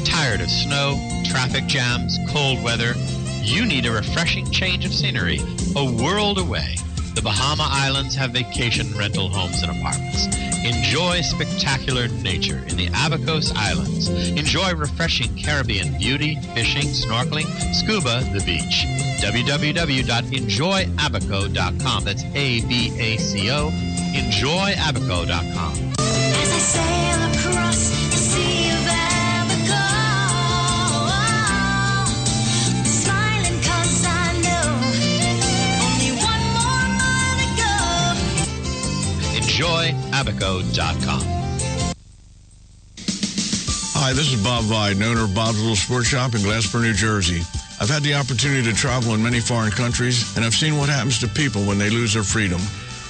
Tired of snow, traffic jams, cold weather? You need a refreshing change of scenery, a world away. The Bahama Islands have vacation rental homes and apartments. Enjoy spectacular nature in the Abacos Islands. Enjoy refreshing Caribbean beauty, fishing, snorkeling, scuba, the beach. www.enjoyabaco.com. That's A-B-A-C-O. Enjoyabaco.com. As I sail across the sea of Abaco, smiling 'cause I know only one more mile to go. Enjoyabaco.com. Hi, this is Bob Viden, owner of Bob's Little Sports Shop in Glasper, New Jersey. I've had the opportunity to travel in many foreign countries, and I've seen what happens to people when they lose their freedom.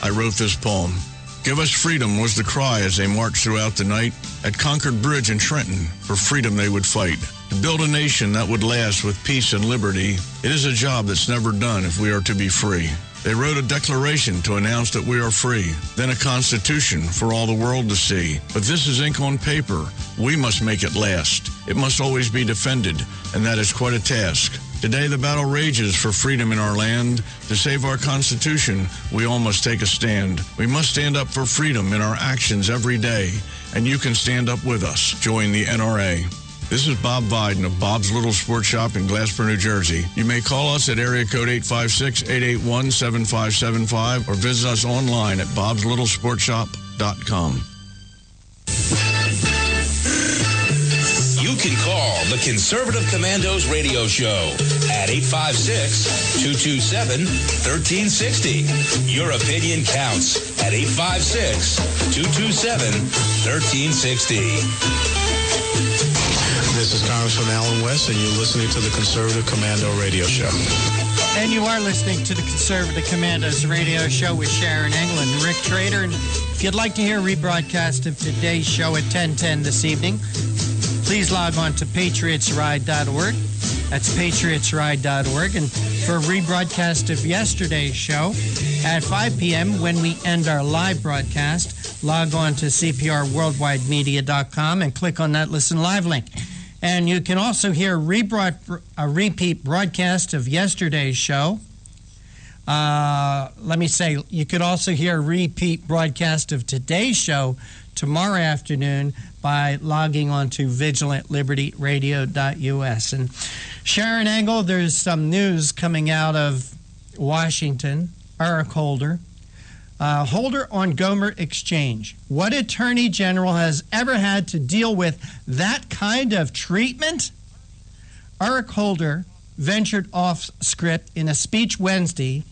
I wrote this poem. Give us freedom was the cry as they marched throughout the night. At Concord Bridge in Trenton, for freedom they would fight. To build a nation that would last with peace and liberty, it is a job that's never done if we are to be free. They wrote a declaration to announce that we are free, then a constitution for all the world to see. But this is ink on paper. We must make it last. It must always be defended, and that is quite a task. Today the battle rages for freedom in our land. To save our Constitution, we all must take a stand. We must stand up for freedom in our actions every day, and you can stand up with us. Join the NRA. This is Bob Viden of Bob's Little Sports Shop in Glasper, New Jersey. You may call us at area code 856-881-7575 or visit us online at bobslittle.sportshop.com. You can call the Conservative Commandos Radio Show at 856-227-1360. Your opinion counts at 856-227-1360. This is Congressman Alan West, and you're listening to the Conservative Commando Radio Show. And you are listening to the Conservative Commandos Radio Show with Sharon Angle and Rick Trader. And if you'd like to hear a rebroadcast of today's show at 10:10 this evening, please log on to patriotsride.org. That's patriotsride.org. And for a rebroadcast of yesterday's show at 5 p.m. when we end our live broadcast, log on to CPRWorldwideMedia.com and click on that Listen Live link. And you can also hear a repeat broadcast of yesterday's show. You could also hear a repeat broadcast of today's show tomorrow afternoon by logging on to VigilantLibertyRadio.us. And Sharon Angle, there's some news coming out of Washington. Eric Holder. Holder on Gomer Exchange. What attorney general has ever had to deal with that kind of treatment? Eric Holder ventured off script in a speech Wednesday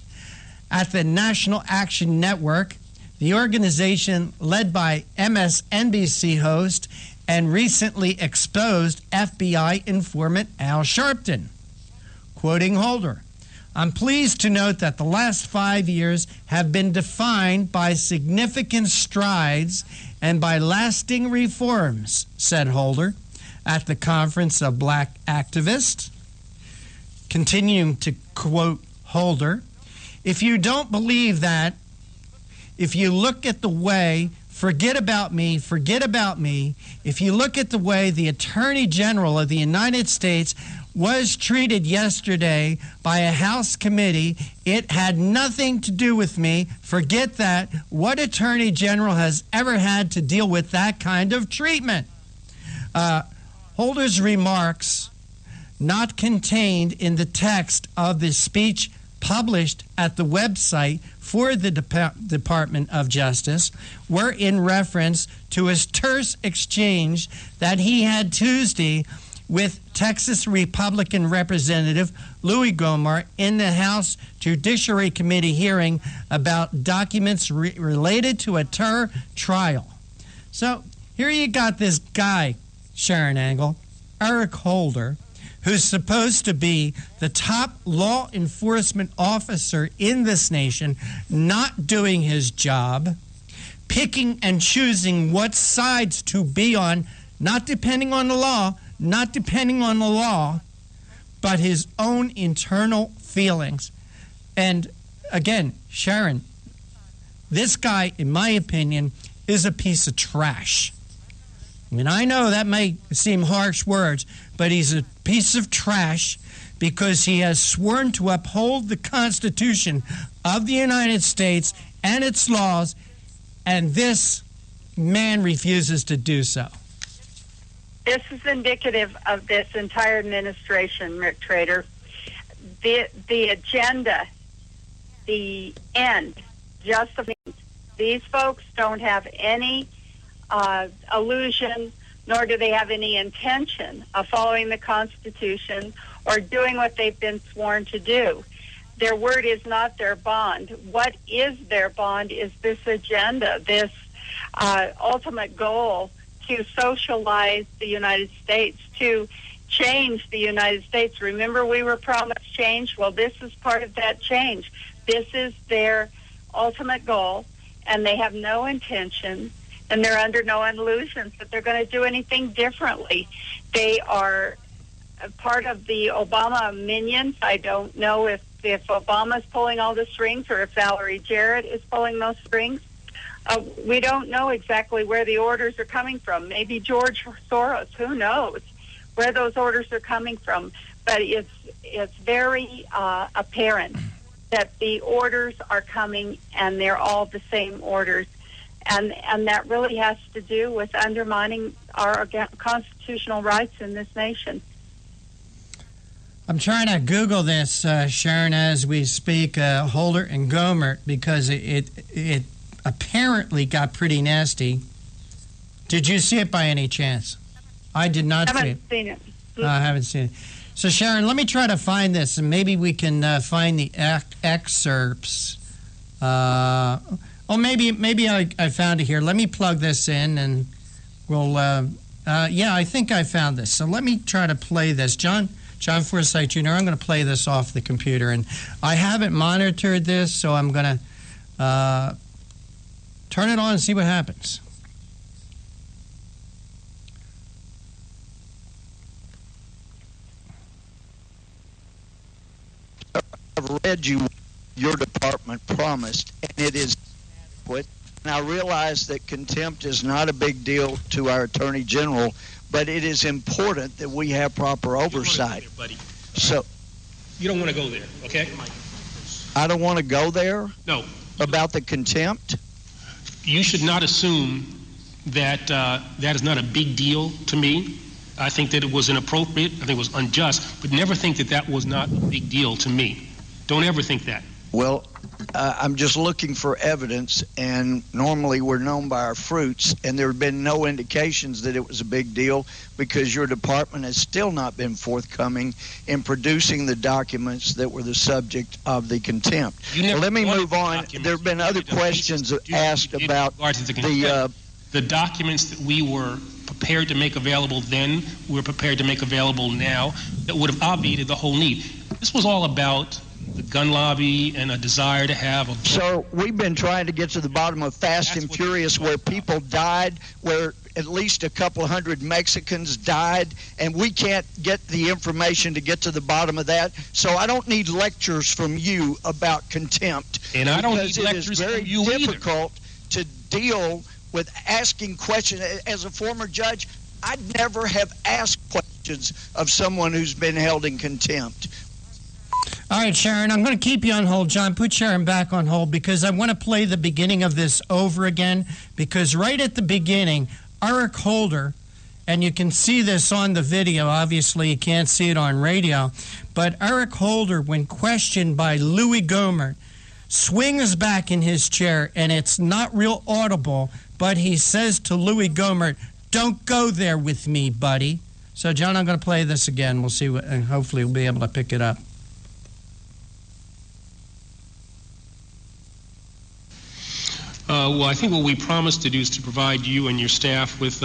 at the National Action Network, the organization led by MSNBC host and recently exposed FBI informant Al Sharpton. Quoting Holder, I'm pleased to note that the last 5 years have been defined by significant strides and by lasting reforms, said Holder at the Conference of Black Activists. Continuing to quote Holder, if you don't believe that, if you look at the way forget about me, forget about me. If you look at the way the Attorney General of the United States was treated yesterday by a House committee, it had nothing to do with me. Forget that. What Attorney General has ever had to deal with that kind of treatment? Holder's remarks, not contained in the text of the speech published at the website for the Department of Justice, were in reference to his terse exchange that he had Tuesday with Texas Republican Representative Louis Gohmert in the House Judiciary Committee hearing about documents related to a terror trial. So here you got this guy, Sharon Angle, Eric Holder, who's supposed to be the top law enforcement officer in this nation, not doing his job, picking and choosing what sides to be on, not depending on the law, but his own internal feelings. And again, Sharon, this guy, in my opinion, is a piece of trash. I mean, I know that may seem harsh words, but he's a piece of trash because he has sworn to uphold the Constitution of the United States and its laws, and this man refuses to do so. This is indicative of this entire administration, Rick Trader. The agenda, the end, justifies. These folks don't have any illusion, nor do they have any intention of following the Constitution or doing what they've been sworn to do. Their word is not their bond. What is their bond is this agenda, this ultimate goal to socialize the United States, to change the United States. Remember, we were promised change? Well, this is part of that change. This is their ultimate goal, and they have no intention, and they're under no illusions that they're going to do anything differently. They are a part of the Obama minions. I don't know if Obama's pulling all the strings or if Valerie Jarrett is pulling those strings. We don't know exactly where the orders are coming from. Maybe George Soros, who knows where those orders are coming from. But it's very apparent that the orders are coming, and they're all the same orders. And that really has to do with undermining our constitutional rights in this nation. I'm trying to Google this, Sharon, as we speak, Holder and Gohmert, because it apparently got pretty nasty. Did you see it by any chance? I did not see it. I haven't seen it. No, I haven't seen it. So, Sharon, let me try to find this, and maybe we can find the excerpts. Maybe I found it here. Let me plug this in, and we'll... yeah, I think I found this. So let me try to play this. John Forsythe Jr., I'm going to play this off the computer, and I haven't monitored this, so I'm going to turn it on and see what happens. I've read your department promised, and it is adequate. And I realize that contempt is not a big deal to our Attorney General, but it is important that we have proper oversight. You don't want to go there, buddy. So you don't want to go there, okay? I don't want to go there? No. About the contempt? You should not assume that that is not a big deal to me. I think that it was inappropriate. I think it was unjust. But never think that that was not a big deal to me. Don't ever think that. Well, I'm just looking for evidence, and normally we're known by our fruits, and there have been no indications that it was a big deal because your department has still not been forthcoming in producing the documents that were the subject of the contempt. Well, let me move on. There have been other questions asked about the documents that we were prepared to make available then, we're prepared to make available now, that would have obviated the whole need. This was all about the gun lobby and a desire to have a... So we've been trying to get to the bottom of Fast and Furious, where people died, where at least a couple hundred Mexicans died, and we can't get the information to get to the bottom of that. So I don't need lectures from you about contempt. And I don't need lectures from you either. It is very difficult to deal with asking questions. As a former judge, I'd never have asked questions of someone who's been held in contempt. All right, Sharon, I'm going to keep you on hold. John, put Sharon back on hold because I want to play the beginning of this over again, because right at the beginning, Eric Holder, and you can see this on the video. Obviously, you can't see it on radio. But Eric Holder, when questioned by Louis Gohmert, swings back in his chair, and it's not real audible, but he says to Louis Gohmert, "Don't go there with me, buddy." So, John, I'm going to play this again. We'll see, and hopefully we'll be able to pick it up. Well, I think what we promised to do is to provide you and your staff with...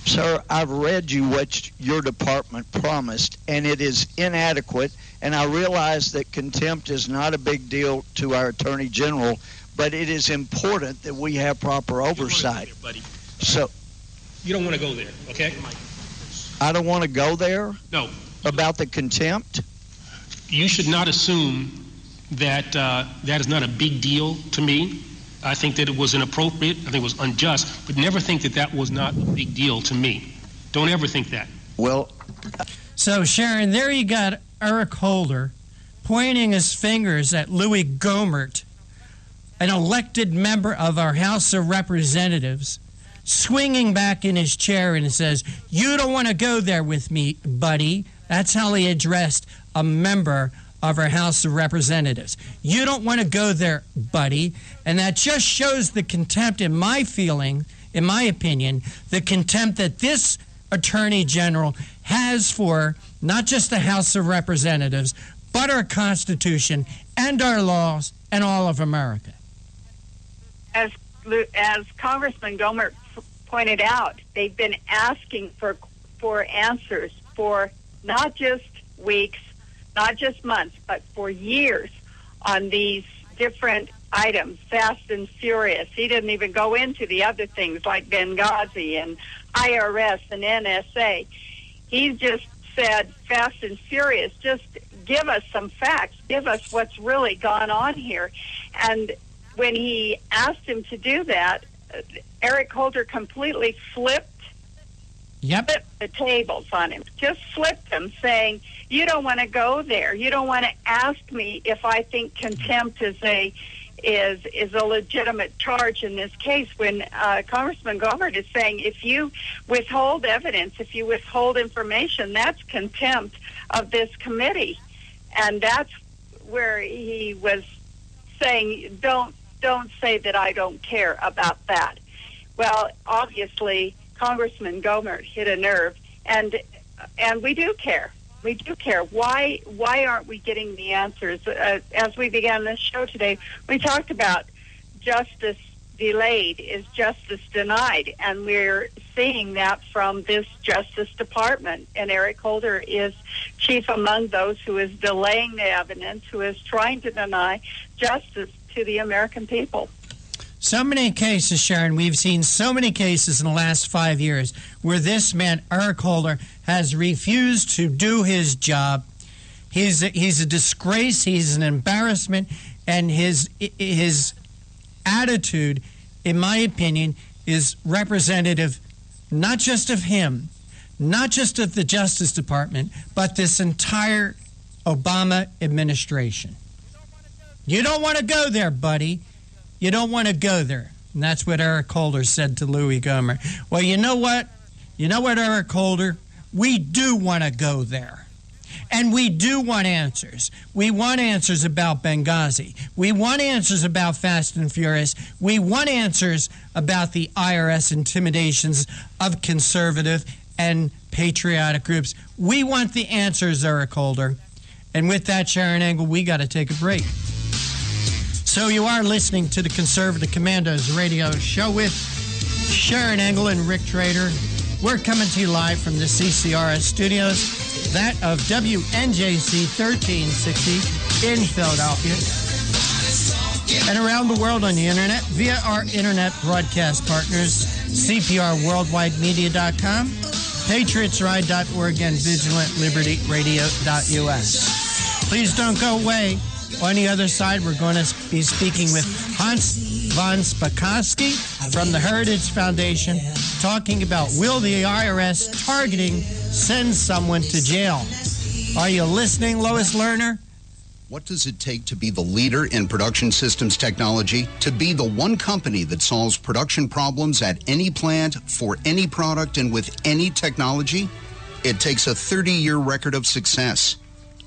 Sir, I've read you what your department promised, and it is inadequate, and I realize that contempt is not a big deal to our Attorney General, but it is important that we have proper oversight. You don't want to go there, buddy. So, you don't want to go there, okay? I don't want to go there? No. About the contempt? You should not assume that that is not a big deal to me. I think that it was inappropriate. I think it was unjust. But never think that that was not a big deal to me. Don't ever think that. Well... So, Sharon, there you got Eric Holder pointing his fingers at Louis Gohmert, an elected member of our House of Representatives, swinging back in his chair and says, "You don't want to go there with me, buddy." That's how he addressed a member of our House of Representatives. "You don't want to go there, buddy." And that just shows the contempt, in my opinion, the contempt that this Attorney General has for not just the House of Representatives, but our Constitution and our laws and all of America. As Congressman Gohmert pointed out, they've been asking for answers for not just weeks, not just months, but for years on these different items, fast and furious. He didn't even go into the other things like Benghazi and IRS and NSA. He just said fast and furious, just give us some facts, give us what's really gone on here. And when he asked him to do that, Eric Holder completely flipped the tables on him, just flipped them, saying, "You don't want to go there. You don't want to ask me if I think contempt is a legitimate charge in this case." When Congressman Gohmert is saying, if you withhold evidence, if you withhold information, that's contempt of this committee. And that's where he was saying, don't say that I don't care about that. Well, obviously, Congressman Gohmert hit a nerve, and we do care. We do care. Why aren't we getting the answers? As we began this show today, we talked about justice delayed is justice denied, and we're seeing that from this Justice Department. And Eric Holder is chief among those who is delaying the evidence, who is trying to deny justice to the American people. So many cases, Sharon, we've seen so many cases in the last 5 years where this man, Eric Holder, has refused to do his job. He's a disgrace, he's an embarrassment, and his attitude, in my opinion, is representative not just of him, not just of the Justice Department, but this entire Obama administration. You don't want to go there, buddy. You don't want to go there. And that's what Eric Holder said to Louis Gohmert. Well, you know what? You know what, Eric Holder? We do want to go there. And we do want answers. We want answers about Benghazi. We want answers about Fast and Furious. We want answers about the IRS intimidations of conservative and patriotic groups. We want the answers, Eric Holder. And with that, Sharon Engel, we got to take a break. So you are listening to the Conservative Commandos radio show with Sharon Engel and Rick Trader. We're coming to you live from the CCRS studios, that of WNJC 1360 in Philadelphia, and around the world on the internet via our internet broadcast partners, CPRWorldwideMedia.com, PatriotsRide.org, and VigilantLibertyRadio.us. Please don't go away. On the other side, we're going to be speaking with Hans Von Spakovsky from the Heritage Foundation talking about will the IRS targeting send someone to jail. Are you listening, Lois Lerner? What does it take to be the leader in production systems technology? To be the one company that solves production problems at any plant, for any product, and with any technology? It takes a 30-year record of success.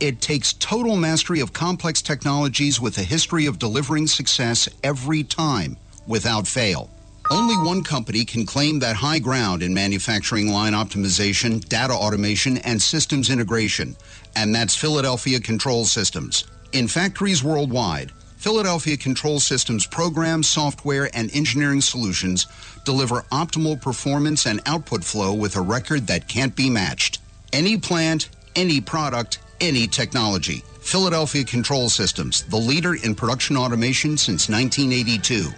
It takes total mastery of complex technologies with a history of delivering success every time, without fail. Only one company can claim that high ground in manufacturing line optimization, data automation, and systems integration, and that's Philadelphia Control Systems. In factories worldwide, Philadelphia Control Systems programs, software, and engineering solutions deliver optimal performance and output flow with a record that can't be matched. Any plant, any product, any technology. Philadelphia Control Systems, the leader in production automation since 1982.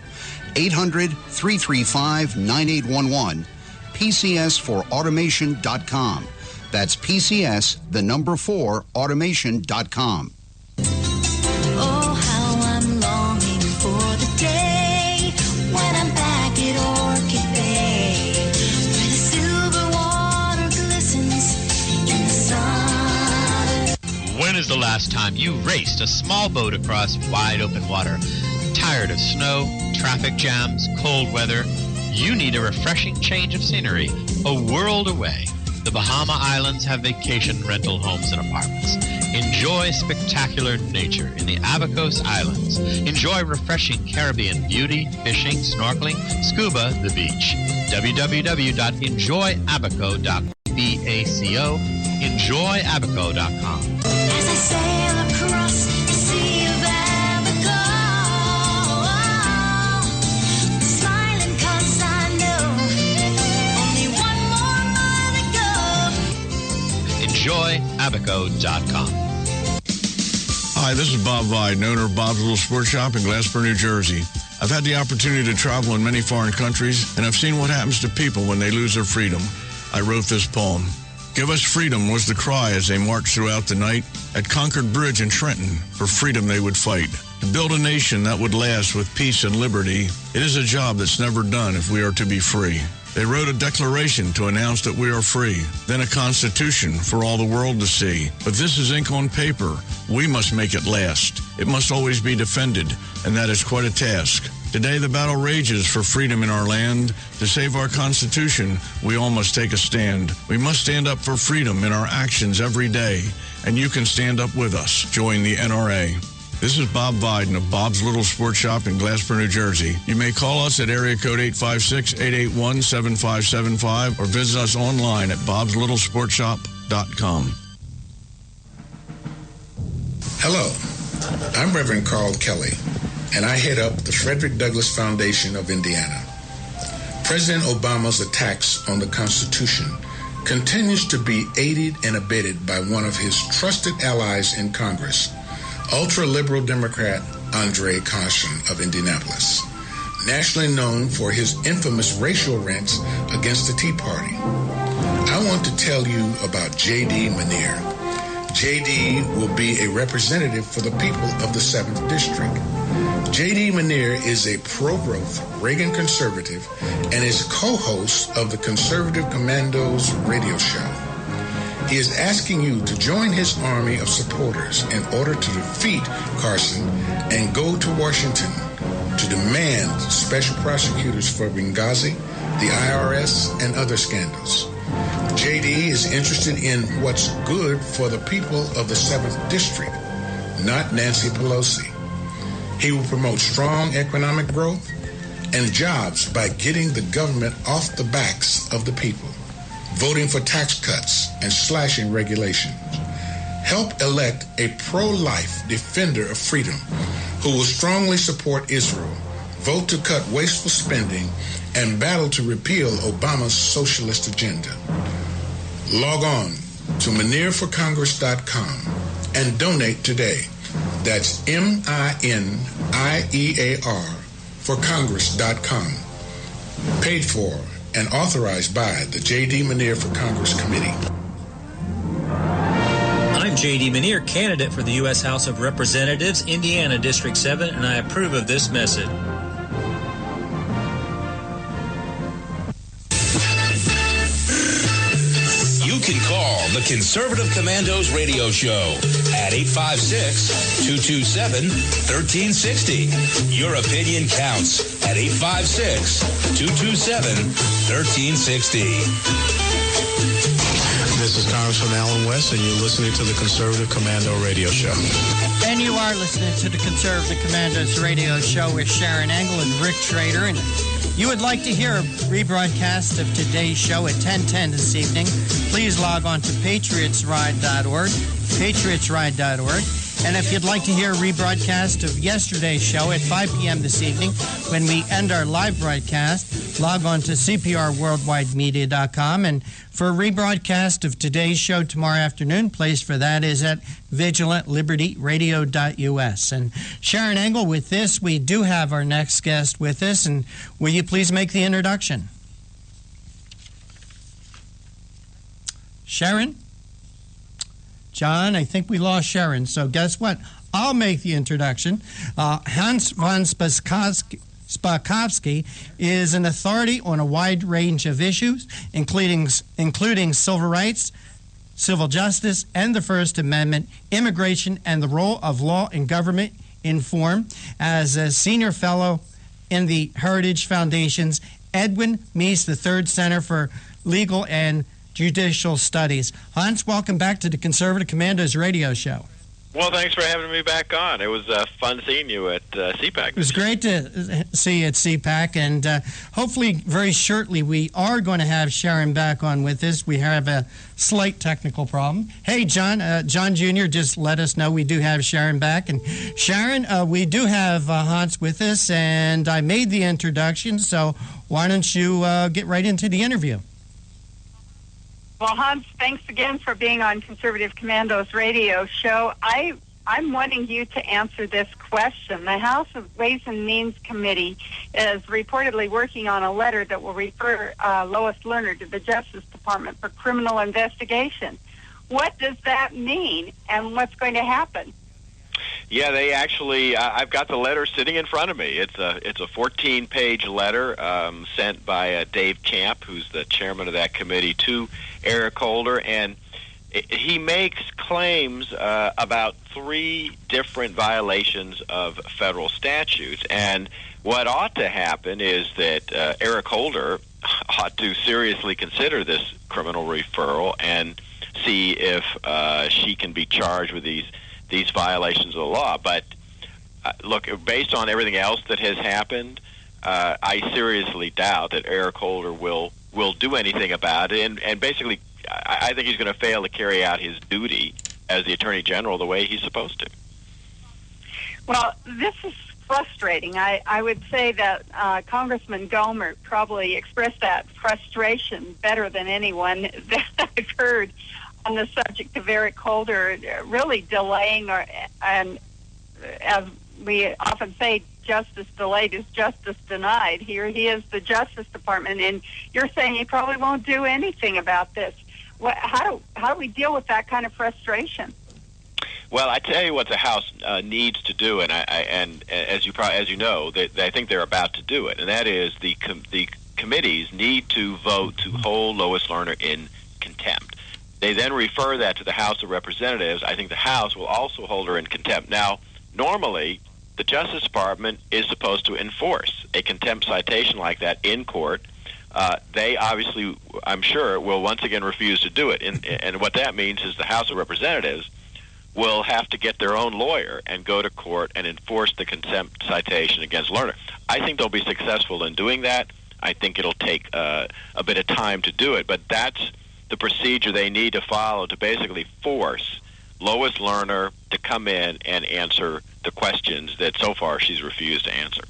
800-335-9811, PCS4automation.com. That's PCS, the number 4, automation.com. Oh, how I'm longing for the day when I'm back at Orchid Bay, where the silver water glistens in the sun. When is the last time you raced a small boat across wide open water? Tired of snow, traffic jams, cold weather? You need a refreshing change of scenery, a world away. The Bahama Islands have vacation rental homes and apartments. Enjoy spectacular nature in the Abacos Islands. Enjoy refreshing Caribbean beauty, fishing, snorkeling, scuba, the beach. www.enjoyabaco.com. B-A-C-O. Enjoyabaco.com. As I sail across the sea of Abaco, smiling 'cause I know only one more mile to go. Enjoyabaco.com. Hi, this is Bob Viden, owner of Bob's Little Sports Shop in Glassboro, New Jersey. I've had the opportunity to travel in many foreign countries, and I've seen what happens to people when they lose their freedom. I wrote this poem. Give us freedom was the cry as they marched throughout the night. At Concord Bridge in Trenton, for freedom they would fight. To build a nation that would last with peace and liberty, it is a job that's never done if we are to be free. They wrote a declaration to announce that we are free, then a constitution for all the world to see. But this is ink on paper. We must make it last. It must always be defended, and that is quite a task. Today the battle rages for freedom in our land. To save our Constitution, we all must take a stand. We must stand up for freedom in our actions every day, and you can stand up with us. Join the NRA. This is Bob Viden of Bob's Little Sports Shop in Glassboro, New Jersey. You may call us at area code 856-881-7575 or visit us online at bobslittle.sportshop.com. Hello, I'm Reverend Carl Kelly, and I head up the Frederick Douglass Foundation of Indiana. President Obama's attacks on the Constitution continues to be aided and abetted by one of his trusted allies in Congress, ultra-liberal Democrat Andre Carson of Indianapolis, nationally known for his infamous racial rants against the Tea Party. I want to tell you about J.D. Manier. J.D. will be a representative for the people of the 7th District. J.D. Manier is a pro-growth Reagan conservative and is co-host of the conservative Commandos Radio show. He is asking you to join his army of supporters in order to defeat Carson and go to Washington to demand special prosecutors for Benghazi, the IRS, and other scandals. JD is interested in what's good for the people of the 7th District, not Nancy Pelosi. He will promote strong economic growth and jobs by getting the government off the backs of the people, voting for tax cuts and slashing regulations. Help elect a pro-life defender of freedom who will strongly support Israel, vote to cut wasteful spending, and battle to repeal Obama's socialist agenda. Log on to ManierForCongress.com and donate today. That's MINIEAR for Congress.com. Paid for and authorized by the J.D. Manier for Congress Committee. I'm J.D. Manier, candidate for the U.S. House of Representatives, Indiana District 7, and I approve of this message. can call the Conservative Commandos Radio Show at 856-227-1360. Your opinion counts at 856-227-1360. This is Congressman Alan West, and you're listening to the Conservative Commando Radio Show. And you are listening to the Conservative Commandos Radio Show with Sharon Engel and Rick Trader. And you would like to hear a rebroadcast of today's show at 10:10 this evening, please log on to patriotsride.org, patriotsride.org. And if you'd like to hear a rebroadcast of yesterday's show at 5 p.m. this evening, when we end our live broadcast, log on to cprworldwidemedia.com. And for a rebroadcast of today's show tomorrow afternoon, place for that is at vigilantlibерtyradio.us. And Sharon Engel, with this, we do have our next guest with us. And will you please make the introduction? Sharon? John, I think we lost Sharon, so guess what? I'll make the introduction. Hans von Spakovsky is an authority on a wide range of issues, including civil rights, civil justice, and the First Amendment, immigration, and the role of law and government in form. As a senior fellow in the Heritage Foundation's Edwin Meese III Center for Legal and Judicial Studies. Hans, welcome back to the Conservative Commandos Radio Show. Well, thanks for having me back on. It was fun seeing you at CPAC. It was great to see you at CPAC, and hopefully very shortly we are going to have Sharon back on with us. We have a slight technical problem. Hey, John. John Jr. just let us know we do have Sharon back. And Sharon, we do have Hans with us, and I made the introduction, so why don't you get right into the interview? Well, Hans, thanks again for being on Conservative Commandos Radio Show. I'm wanting you to answer this question. The House of Ways and Means Committee is reportedly working on a letter that will refer Lois Lerner to the Justice Department for criminal investigation. What does that mean, and what's going to happen? Yeah, they actually, I've got the letter sitting in front of me. It's a 14-page letter sent by Dave Camp, who's the chairman of that committee, to Eric Holder, and he makes claims about 3 different violations of federal statutes. And what ought to happen is that Eric Holder ought to seriously consider this criminal referral and see if she can be charged with these violations of the law. But look, based on everything else that has happened, I seriously doubt that Eric Holder will do anything about it. And basically, I think he's going to fail to carry out his duty as the Attorney General the way he's supposed to. Well, this is frustrating. I would say that Congressman Gohmert probably expressed that frustration better than anyone that I've heard on the subject of Eric Holder really delaying, and as we often say, justice delayed is justice denied. Here he is, the Justice Department, and you're saying he probably won't do anything about this. How do we deal with that kind of frustration? Well, I tell you what the House needs to do, and as you know, I think they're about to do it, and that is the committees need to vote to hold Lois Lerner in contempt. They then refer that to the House of Representatives. I think the House will also hold her in contempt. Now, normally, the Justice Department is supposed to enforce a contempt citation like that in court. They obviously, I'm sure, will once again refuse to do it. And what that means is the House of Representatives will have to get their own lawyer and go to court and enforce the contempt citation against Lerner. I think they'll be successful in doing that. I think it'll take a bit of time to do it, but that's the procedure they need to follow to basically force Lois Lerner to come in and answer the questions that so far she's refused to answer.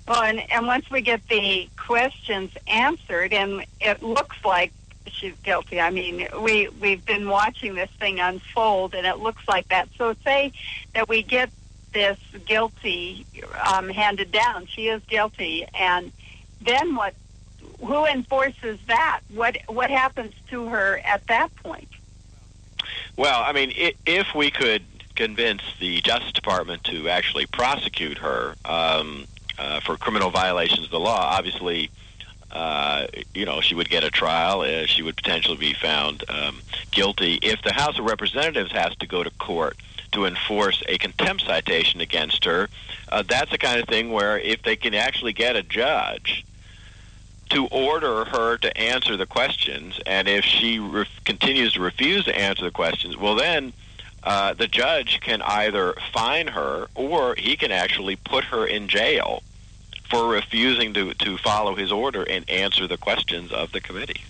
Well, and once we get the questions answered, and it looks like she's guilty. I mean, we've been watching this thing unfold, and it looks like that. So say that we get this guilty handed down. She is guilty, and then what? Who enforces that? What happens to her at that point? Well, I mean, if we could convince the Justice Department to actually prosecute her for criminal violations of the law, obviously she would get a trial. She would potentially be found guilty. If the House of Representatives has to go to court to enforce a contempt citation against her, that's the kind of thing where if they can actually get a judge to order her to answer the questions, and if she continues to refuse to answer the questions, well then the judge can either fine her or he can actually put her in jail for refusing to follow his order and answer the questions of the committee.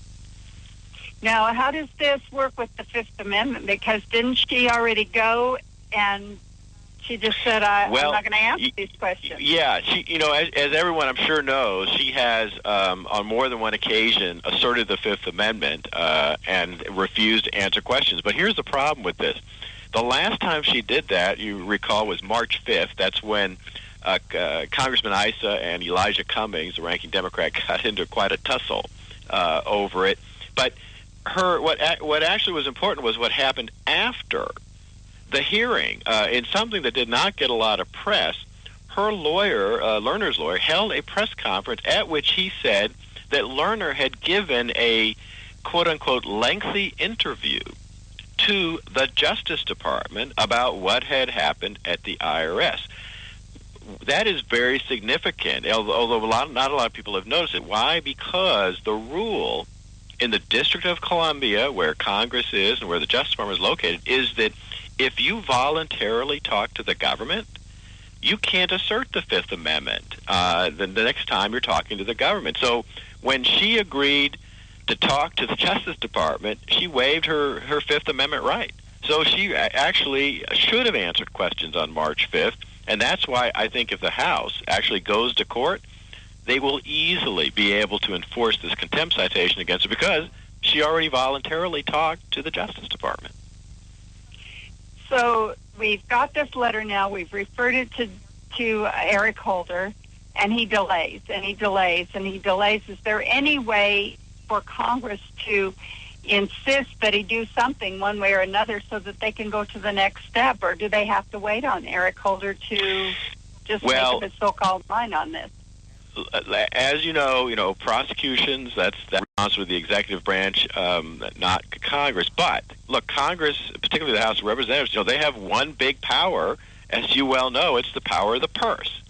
Now, how does this work with the Fifth Amendment? Because didn't she already go and she just said, I'm not going to answer these questions? Yeah, she, as everyone I'm sure knows, she has on more than one occasion asserted the Fifth Amendment and refused to answer questions. But here's the problem with this. The last time she did that, you recall, was March 5th. That's when Congressman Issa and Elijah Cummings, the ranking Democrat, got into quite a tussle over it. But what actually was important was what happened after the hearing. In something that did not get a lot of press, her lawyer, Lerner's lawyer, held a press conference at which he said that Lerner had given a quote-unquote lengthy interview to the Justice Department about what had happened at the IRS. That is very significant, although not a lot of people have noticed it. Why? Because the rule in the District of Columbia, where Congress is and where the Justice Department is located, is that if you voluntarily talk to the government, you can't assert the Fifth Amendment the next time you're talking to the government. So when she agreed to talk to the Justice Department, she waived her Fifth Amendment right. So she actually should have answered questions on March 5th, and that's why I think if the House actually goes to court, they will easily be able to enforce this contempt citation against her because she already voluntarily talked to the Justice Department. So we've got this letter now. We've referred it to Eric Holder, and he delays, and he delays, and he delays. Is there any way for Congress to insist that he do something one way or another so that they can go to the next step, or do they have to wait on Eric Holder to just make up his so-called mind on this? As you know, prosecutions, that's responsible with the executive branch, not Congress. But, look, Congress, particularly the House of Representatives, they have one big power. As you well know, it's the power of the purse.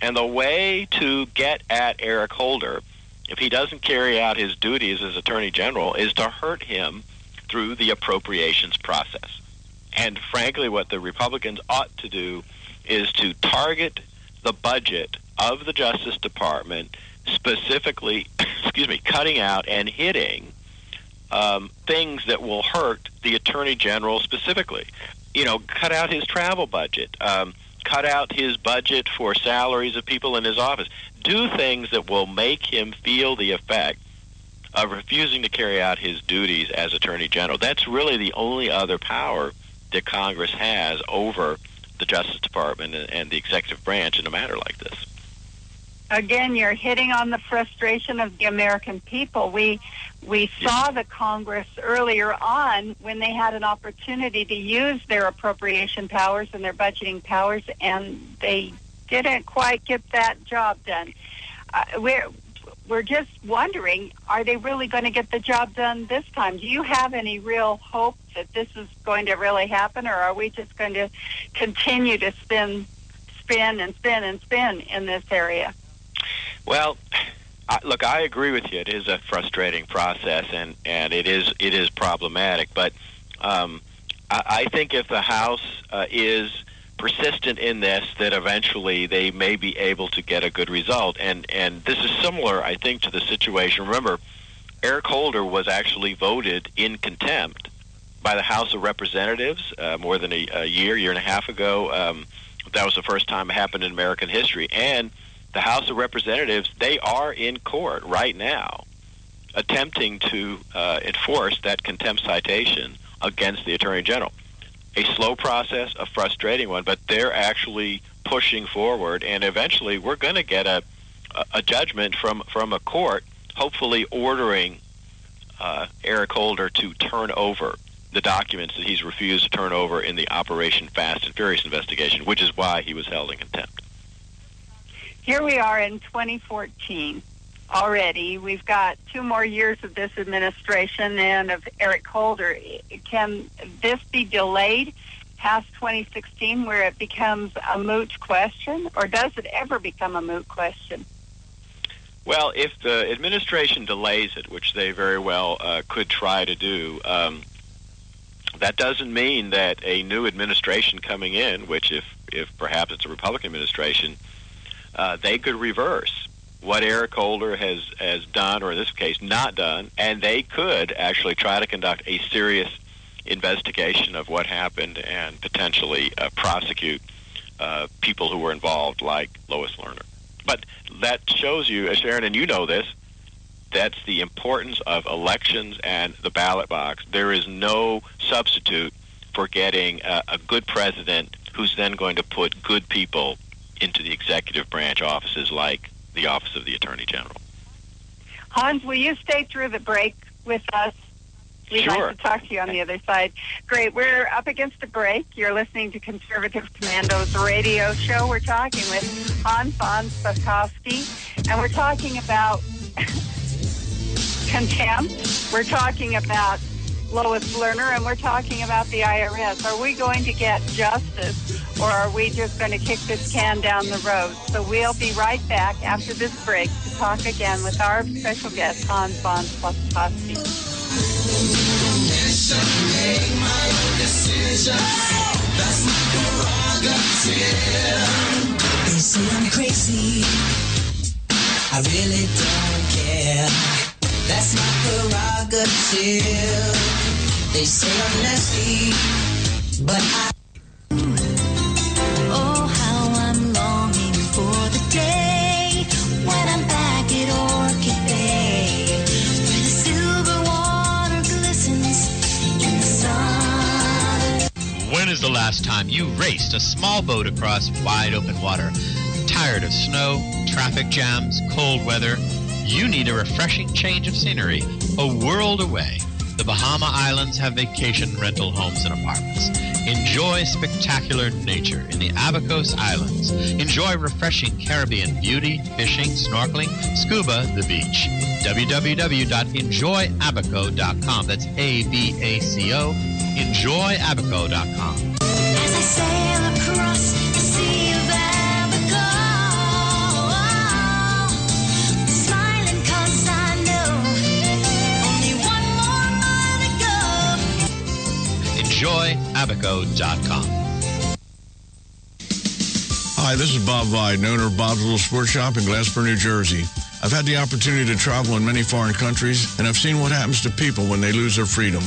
And the way to get at Eric Holder, if he doesn't carry out his duties as Attorney General, is to hurt him through the appropriations process. And frankly, what the Republicans ought to do is to target the budget of the Justice Department, specifically, cutting out and hitting things that will hurt the Attorney General specifically. Cut out his travel budget, cut out his budget for salaries of people in his office. Do things that will make him feel the effect of refusing to carry out his duties as Attorney General. That's really the only other power that Congress has over the Justice Department and the executive branch in a matter like this. Again, you're hitting on the frustration of the American people. We saw the Congress earlier on when they had an opportunity to use their appropriation powers and their budgeting powers, and they didn't quite get that job done. We're just wondering, are they really going to get the job done this time? Do you have any real hope that this is going to really happen, or are we just going to continue to spin in this area? Well, look, I agree with you. It is a frustrating process, and it is problematic. But I think if the House is persistent in this, that eventually they may be able to get a good result. And this is similar, I think, to the situation. Remember, Eric Holder was actually voted in contempt by the House of Representatives more than a year and a half ago. That was the first time it happened in American history. And the House of Representatives, they are in court right now attempting to enforce that contempt citation against the Attorney General. A slow process, a frustrating one, but they're actually pushing forward, and eventually we're going to get a judgment from a court, hopefully ordering Eric Holder to turn over the documents that he's refused to turn over in the Operation Fast and Furious investigation, which is why he was held in contempt. Here we are in 2014. already. We've got 2 more years of this administration and of Eric Holder. Can this be delayed past 2016 where it becomes a moot question, or does it ever become a moot question? Well, if the administration delays it, which they very well could try to do, that doesn't mean that a new administration coming in, which if perhaps it's a Republican administration, they could reverse what Eric Holder has done, or in this case not done, and they could actually try to conduct a serious investigation of what happened and potentially prosecute people who were involved, like Lois Lerner. But that shows you, Sharon, and you know this, that's the importance of elections and the ballot box. There is no substitute for getting a good president who's then going to put good people into the executive branch offices like the Office of the Attorney General. Hans, will you stay through the break with us? We'd Sure. like to talk to you on the other side. Great. We're up against a break. You're listening to Conservative Commandos Radio Show. We're talking with Hans von Spakovsky, and we're talking about contempt. We're talking about Lois Lerner, and we're talking about the IRS. Are we going to get justice, or are we just going to kick this can down the road? So we'll be right back after this break to talk again with our special guest, Hans von Spakovsky. Make my own decision. That's my prerogative. They say I'm crazy. I really don't care. That's my prerogative. They say I'm nasty, but I. Oh, how I'm longing for the day when I'm back at Orchid Bay, where the silver water glistens in the sun. When is the last time you raced a small boat across wide open water? Tired of snow, traffic jams, cold weather? You need a refreshing change of scenery, a world away. The Bahama Islands have vacation rental homes and apartments. Enjoy spectacular nature in the Abacos Islands. Enjoy refreshing Caribbean beauty, fishing, snorkeling, scuba, the beach. www.enjoyabaco.com. That's ABACO. Enjoyabaco.com. As I sail across the sea of Abaco, smiling 'cause I know only one more mile to go. Enjoyabaco.com. Hi, this is Bob Viden, owner of Bob's Little Sports Shop in Glasper, New Jersey. I've had the opportunity to travel in many foreign countries, and I've seen what happens to people when they lose their freedom.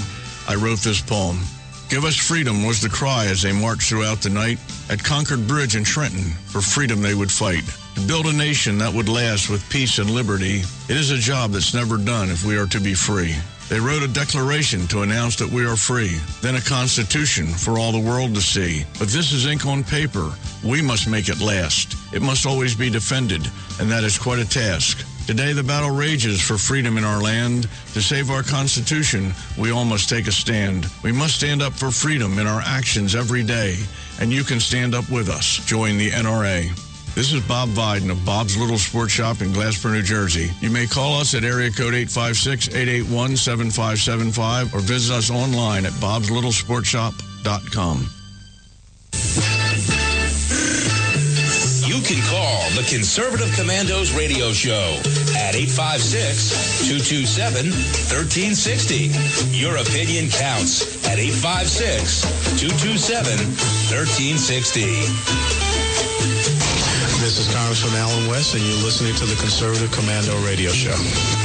I wrote this poem. Give us freedom was the cry as they marched throughout the night. At Concord Bridge in Trenton, for freedom they would fight. To build a nation that would last with peace and liberty, it is a job that's never done if we are to be free. They wrote a declaration to announce that we are free, then a constitution for all the world to see. But this is ink on paper. We must make it last. It must always be defended, and that is quite a task. Today the battle rages for freedom in our land. To save our Constitution, we all must take a stand. We must stand up for freedom in our actions every day, and you can stand up with us. Join the NRA. This is Bob Viden of Bob's Little Sports Shop in Glasper, New Jersey. You may call us at area code 856-881-7575 or visit us online at bobslittlesportshop.com. You can call the Conservative Commandos Radio Show at 856-227-1360. Your opinion counts at 856-227-1360. This is Congressman Alan West, and you're listening to the Conservative Commando Radio Show.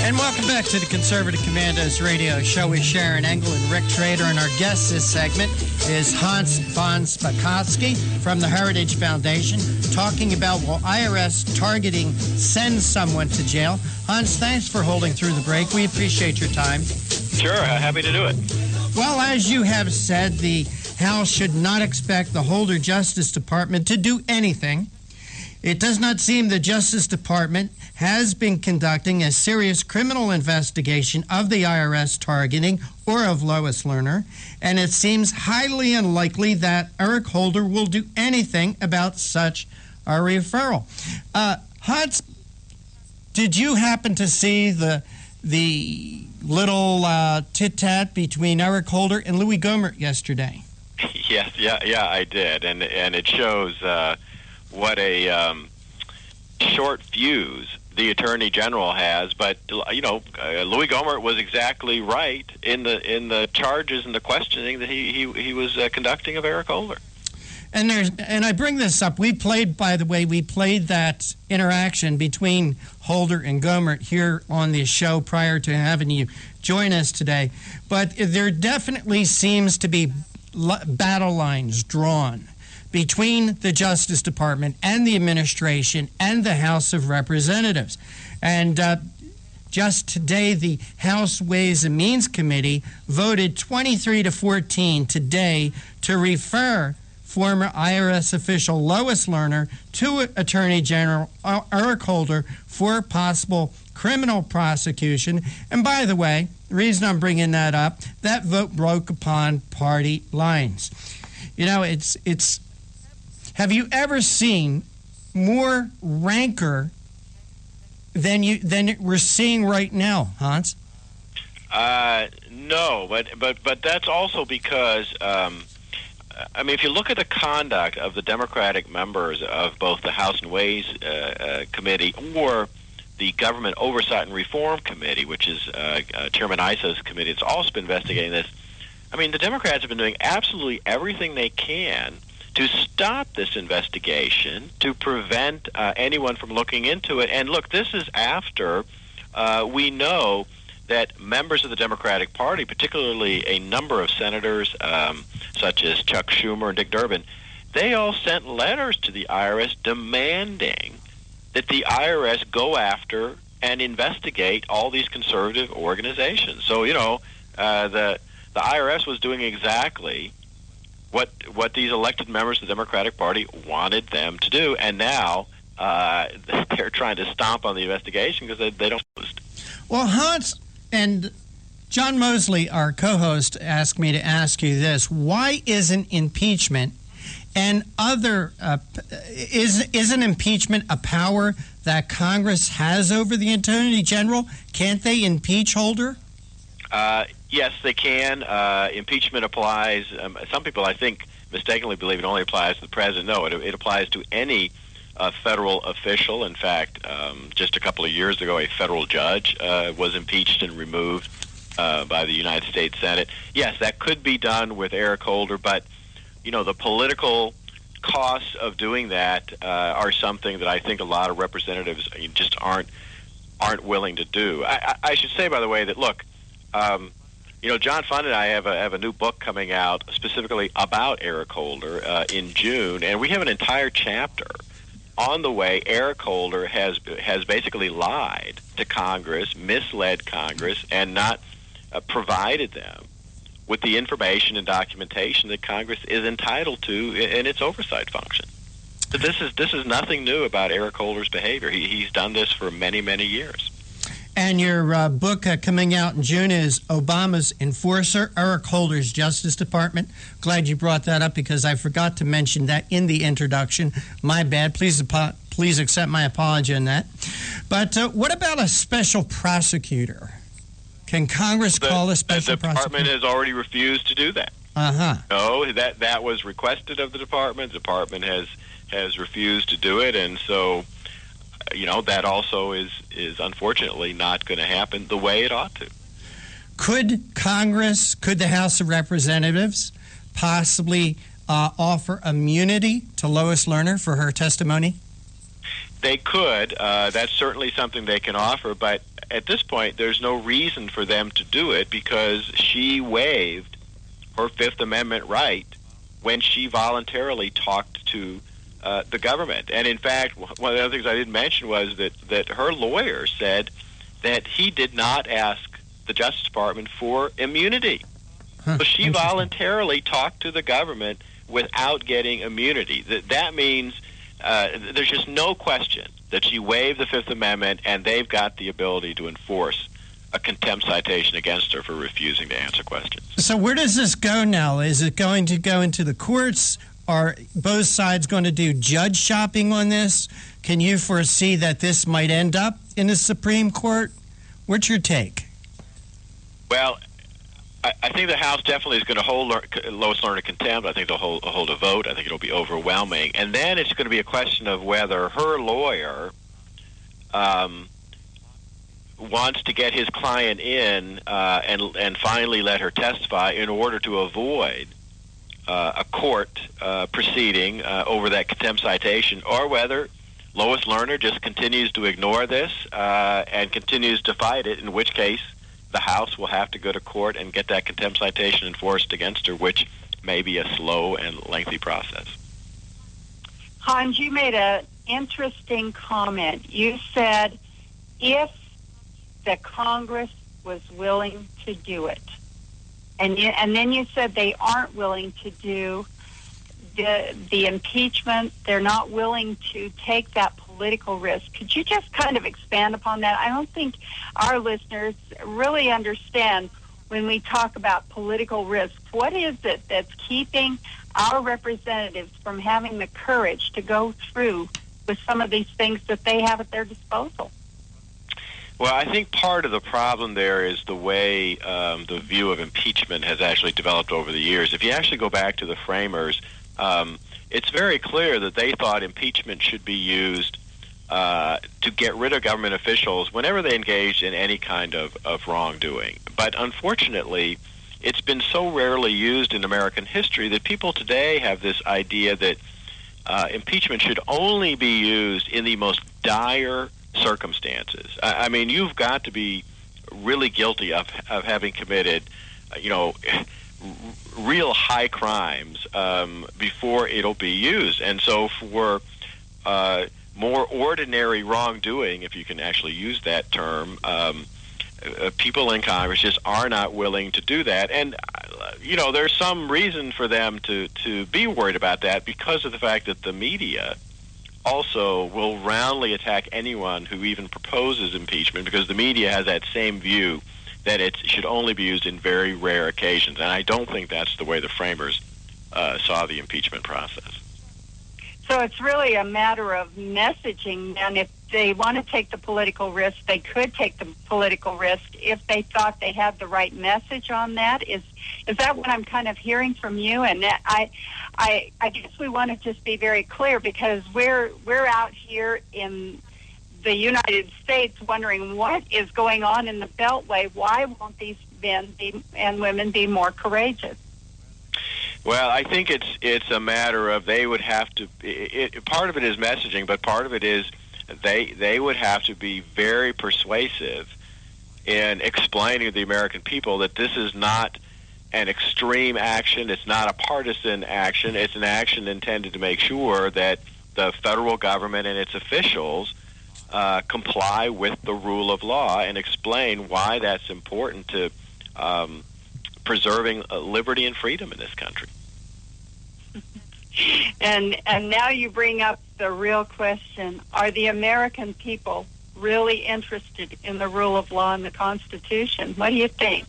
And welcome back to the Conservative Commandos Radio Show with Sharon Engel and Rick Trader. And our guest this segment is Hans von Spakovsky from the Heritage Foundation, talking about will IRS targeting send someone to jail. Hans, thanks for holding through the break. We appreciate your time. Sure, happy to do it. Well, as you have said, the House should not expect the Holder Justice Department to do anything. It does not seem the Justice Department has been conducting a serious criminal investigation of the IRS targeting or of Lois Lerner, and it seems highly unlikely that Eric Holder will do anything about such a referral. Hans, Did you happen to see the little tit-tat between Eric Holder and Louis Gohmert yesterday? Yes, yeah, I did, and it shows what a short fuse the Attorney General has. But Louis Gohmert was exactly right in the charges and the questioning that he was conducting of Eric Holder. And I bring this up. We played that interaction between Holder and Gohmert here on the show prior to having you join us today. But there definitely seems to be battle lines drawn between the Justice Department and the administration and the House of Representatives. And just today, the House Ways and Means Committee voted 23-14 today to refer former IRS official Lois Lerner to Attorney General Eric Holder for possible criminal prosecution. And by the way, the reason I'm bringing that up, that vote broke upon party lines. It's have you ever seen more rancor than we're seeing right now, Hans? No, but that's also because if you look at the conduct of the Democratic members of both the House and Ways Committee or the Government Oversight and Reform Committee, which is Chairman Issa's committee, it's also been investigating this. The Democrats have been doing absolutely everything they can to stop this investigation, to prevent anyone from looking into it. And look, this is after we know that members of the Democratic Party, particularly a number of senators such as Chuck Schumer and Dick Durbin, they all sent letters to the IRS demanding that the IRS go after and investigate all these conservative organizations. So, the IRS was doing exactly what these elected members of the Democratic Party wanted them to do, and now they're trying to stomp on the investigation because they don't. Well, Hans and John Mosley, our co-host, asked me to ask you this: why isn't impeachment and isn't impeachment a power that Congress has over the Attorney General? Can't they impeach Holder? Yes, they can. Impeachment applies. Some people, I think, mistakenly believe it only applies to the president. No, it applies to any federal official. In fact, just a couple of years ago, a federal judge was impeached and removed by the United States Senate. Yes, that could be done with Eric Holder, but the political costs of doing that are something that I think a lot of representatives just aren't willing to do. I should say, by the way, that look. John Fund and I have a new book coming out specifically about Eric Holder in June, and we have an entire chapter on the way Eric Holder has basically lied to Congress, misled Congress, and not provided them with the information and documentation that Congress is entitled to in its oversight function. But this is nothing new about Eric Holder's behavior. He's done this for many, many years. And your book coming out in June is Obama's Enforcer, Eric Holder's Justice Department. Glad you brought that up because I forgot to mention that in the introduction. My bad. Please accept my apology on that. But what about a special prosecutor? Can Congress call a special prosecutor? The department has already refused to do that. No, that was requested of the department. The department has refused to do it, and so that also is unfortunately not going to happen the way it ought to. Could the House of Representatives possibly offer immunity to Lois Lerner for her testimony? They could. That's certainly something they can offer, but at this point, there's no reason for them to do it because she waived her Fifth Amendment right when she voluntarily talked to the government. And in fact, one of the other things I didn't mention was that her lawyer said that he did not ask the Justice Department for immunity. So she voluntarily talked to the government without getting immunity. That means there's just no question that she waived the Fifth Amendment, and they've got the ability to enforce a contempt citation against her for refusing to answer questions. So where does this go now? Is it going to go into the courts? Are both sides going to do judge shopping on this? Can you foresee that this might end up in the Supreme Court? What's your take? Well, I think the House definitely is going to hold Lois Lerner contempt. I think they'll hold a vote. I think it'll be overwhelming. And then it's going to be a question of whether her lawyer wants to get his client in and finally let her testify in order to avoid a court proceeding over that contempt citation, or whether Lois Lerner just continues to ignore this and continues to fight it, in which case the House will have to go to court and get that contempt citation enforced against her, which may be a slow and lengthy process. Hans, you made an interesting comment. You said if the Congress was willing to do it, and then you said they aren't willing to do the impeachment. They're not willing to take that political risk. Could you just kind of expand upon that? I don't think our listeners really understand when we talk about political risk. What is it that's keeping our representatives from having the courage to go through with some of these things that they have at their disposal? Well, I think part of the problem there is the way the view of impeachment has actually developed over the years. If you actually go back to the framers, it's very clear that they thought impeachment should be used to get rid of government officials whenever they engaged in any kind of wrongdoing. But unfortunately, it's been so rarely used in American history that people today have this idea that impeachment should only be used in the most dire circumstances. I mean, you've got to be really guilty of having committed, real high crimes before it'll be used. And so for more ordinary wrongdoing, if you can actually use that term, people in Congress just are not willing to do that. And, there's some reason for them to be worried about that because of the fact that the media also will roundly attack anyone who even proposes impeachment, because the media has that same view that it should only be used in very rare occasions. And I don't think that's the way the framers saw the impeachment process. So it's really a matter of messaging, and if they want to take the political risk, they could take the political risk if they thought they had the right message on that. Is that what I'm kind of hearing from you? And I guess we want to just be very clear, because we're out here in the United States wondering what is going on in the Beltway. Why won't these men and women be more courageous? Well, I think it's a matter of they would have to. Part of it is messaging, but part of it is they would have to be very persuasive in explaining to the American people that this is not an extreme action. It's not a partisan action. It's an action intended to make sure that the federal government and its officials comply with the rule of law, and explain why that's important to preserving liberty and freedom in this country. And now you bring up the real question. Are the American people really interested in the rule of law and the Constitution? What do you think?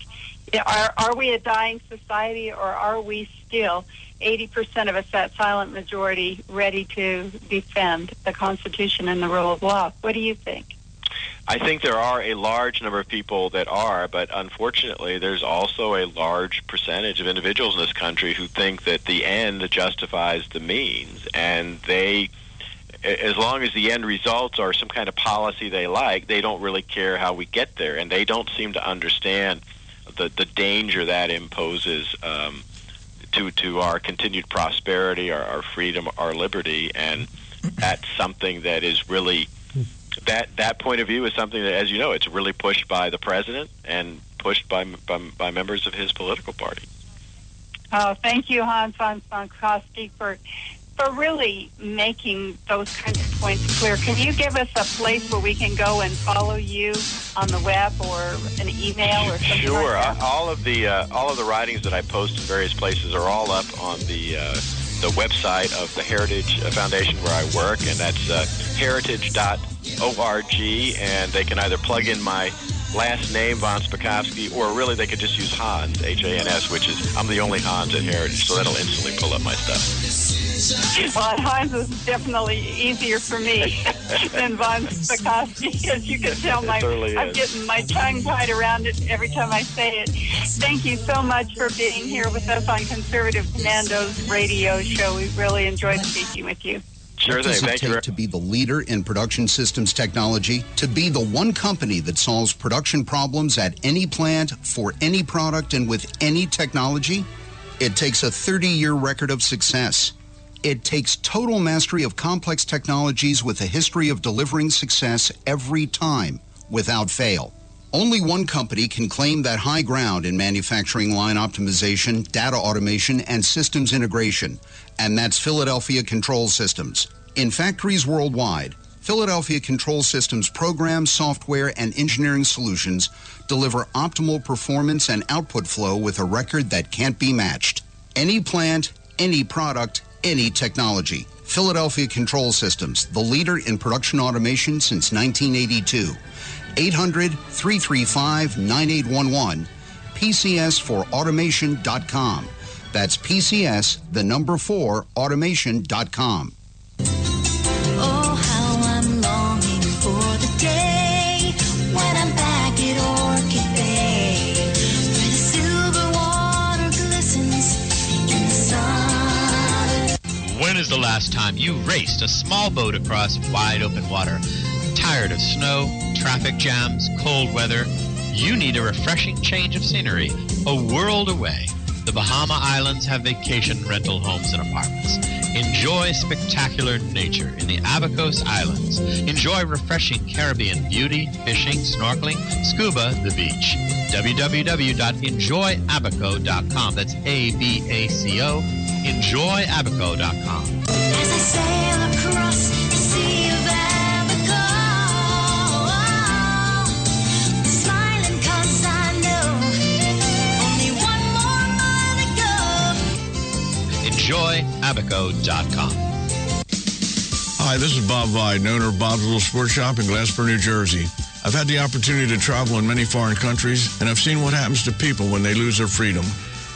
Are we a dying society, or are we still 80% of us, that silent majority, ready to defend the Constitution and the rule of law? What do you think? I think there are a large number of people that are, but unfortunately there's also a large percentage of individuals in this country who think that the end justifies the means, and they, as long as the end results are some kind of policy they like, they don't really care how we get there, and they don't seem to understand the danger that imposes to our continued prosperity, our freedom, our liberty. And that's something that is really, that point of view is something that, as you know, it's really pushed by the president and pushed by members of his political party. Oh, thank you, Hans von Spankowski, for really making those kinds of points clear. Can you give us a place where we can go and follow you on the web, or an email, or something? Sure. Like that? All of the writings that I post in various places are all up on the website of the Heritage Foundation where I work, and that's heritage.org, and they can either plug in my last name, Von Spakovsky, or really they could just use Hans, H-A-N-S, which is, I'm the only Hans at Heritage, so that'll instantly pull up my stuff. Well, at Heinz is definitely easier for me than Von Spakovsky, as you can tell. I'm getting my tongue tied around it every time I say it. Thank you so much for being here with us on Conservative Commandos Radio Show. We really enjoyed speaking with you. Sure thing. What does it take to be the leader in production systems technology? To be the one company that solves production problems at any plant, for any product, and with any technology? It takes a 30-year record of success. It takes total mastery of complex technologies with a history of delivering success every time, without fail. Only one company can claim that high ground in manufacturing line optimization, data automation, and systems integration, and that's Philadelphia Control Systems. In factories worldwide, Philadelphia Control Systems programs, software, and engineering solutions deliver optimal performance and output flow with a record that can't be matched. Any plant, any product, any technology. Philadelphia Control Systems, the leader in production automation since 1982. 800-335-9811, PCS4automation.com. That's PCS, the number 4, automation.com. Oh, how I'm longing for the day when I'm back at Orchid Bay, where the silver water glistens in the sun. When is the last time you raced a small boat across wide open water? Tired of snow, traffic jams, cold weather? You need a refreshing change of scenery, a world away. The Bahama Islands have vacation rental homes and apartments. Enjoy spectacular nature in the Abacos Islands. Enjoy refreshing Caribbean beauty, fishing, snorkeling, scuba, the beach. www.enjoyabaco.com. That's ABACO. Enjoyabaco.com. As I sail across the sea of Abaco, smiling 'cause I know only one more mile to go. Enjoyabaco.com. Hi, this is Bob Viden, owner of Bob's Little Sports Shop in Glasper, New Jersey. I've had the opportunity to travel in many foreign countries, and I've seen what happens to people when they lose their freedom.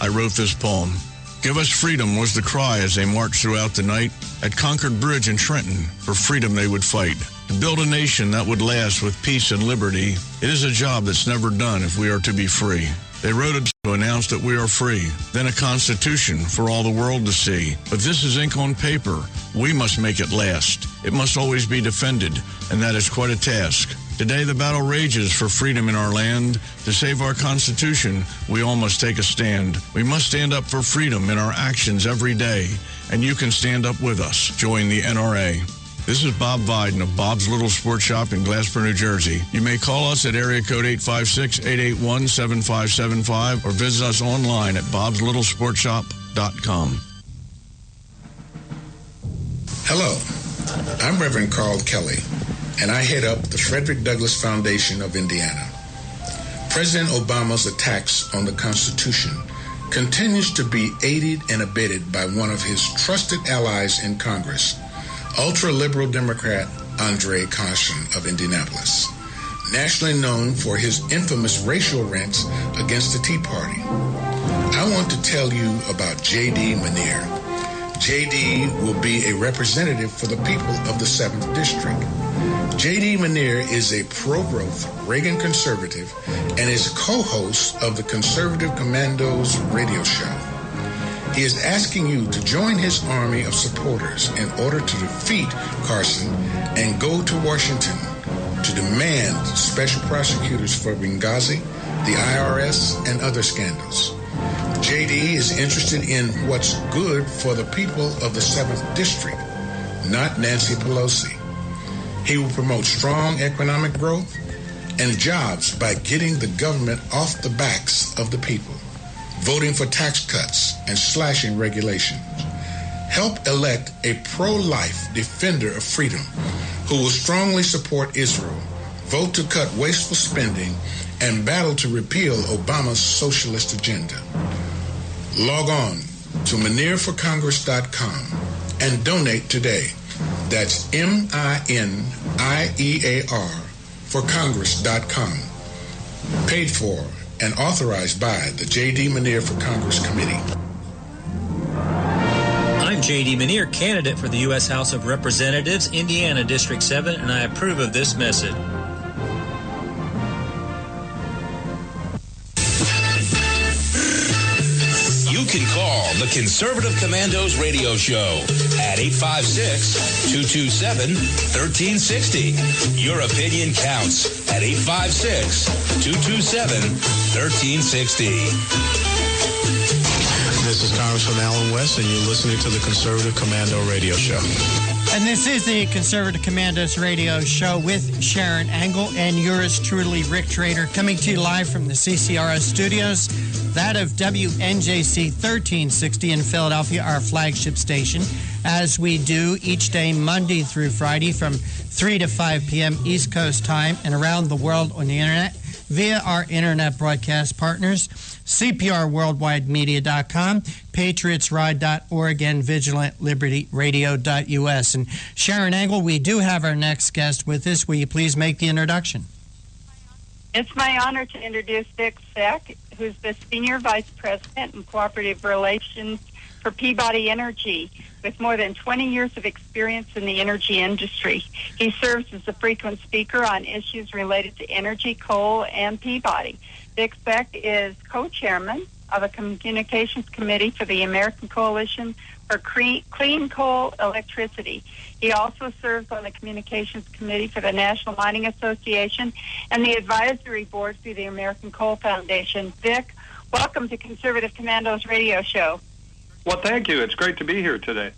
I wrote this poem. Give us freedom was the cry as they marched throughout the night. At Concord Bridge in Trenton, for freedom they would fight. To build a nation that would last with peace and liberty, it is a job that's never done if we are to be free. They wrote it to announce that we are free, then a constitution for all the world to see. But this is ink on paper. We must make it last. It must always be defended, and that is quite a task. Today the battle rages for freedom in our land. To save our Constitution, we all must take a stand. We must stand up for freedom in our actions every day, and you can stand up with us. Join the NRA. This is Bob Viden of Bob's Little Sports Shop in Glasper, New Jersey. You may call us at area code 856-881-7575 or visit us online at bobslittle.sportshop.com. Hello, I'm Reverend Carl Kelly, and I head up the Frederick Douglass Foundation of Indiana. President Obama's attacks on the Constitution continues to be aided and abetted by one of his trusted allies in Congress, ultra-liberal Democrat Andre Carson of Indianapolis, nationally known for his infamous racial rants against the Tea Party. I want to tell you about J.D. Manier. J.D. will be a representative for the people of the 7th District. J.D. Manier is a pro-growth Reagan conservative and is co-host of the Conservative Commandos Radio Show. He is asking you to join his army of supporters in order to defeat Carson and go to Washington to demand special prosecutors for Benghazi, the IRS, and other scandals. JD is interested in what's good for the people of the 7th District, not Nancy Pelosi. He will promote strong economic growth and jobs by getting the government off the backs of the people, voting for tax cuts and slashing regulations. Help elect a pro-life defender of freedom who will strongly support Israel, vote to cut wasteful spending, and battle to repeal Obama's socialist agenda. Log on to ManierForCongress.com and donate today. That's MINIEAR for Congress.com. Paid for and authorized by the J.D. Manier for Congress Committee. I I'm J.D. Manier, candidate for the U.S. House of Representatives, Indiana District 7, and I approve of this message. You can call the Conservative Commandos radio show at 856-227-1360. Your opinion counts at 856-227-1360. This is Congressman Alan West, and you're listening to the Conservative Commando Radio Show. And this is the Conservative Commandos Radio Show with Sharon Angle and yours truly, Rick Trader, coming to you live from the CCRS studios, that of WNJC 1360 in Philadelphia, our flagship station, as we do each day, Monday through Friday, from 3 to 5 p.m. East Coast time, and around the world on the internet via our internet broadcast partners, CPRWorldwideMedia.com, PatriotsRide.org, and VigilantLibertyRadio.us. And Sharon Angle, we do have our next guest with us. Will you please make the introduction? It's my honor to introduce Vic Seck, who's the Senior Vice President in Cooperative Relations for Peabody Energy, with more than 20 years of experience in the energy industry. He serves as a frequent speaker on issues related to energy, coal, and Peabody. Vic Seck is co-chairman of a communications committee for the American Coalition for Clean Coal Electricity. He also serves on the communications committee for the National Mining Association and the advisory board through the American Coal Foundation. Vic, welcome to Conservative Commandos Radio Show. Well, thank you. It's great to be here today.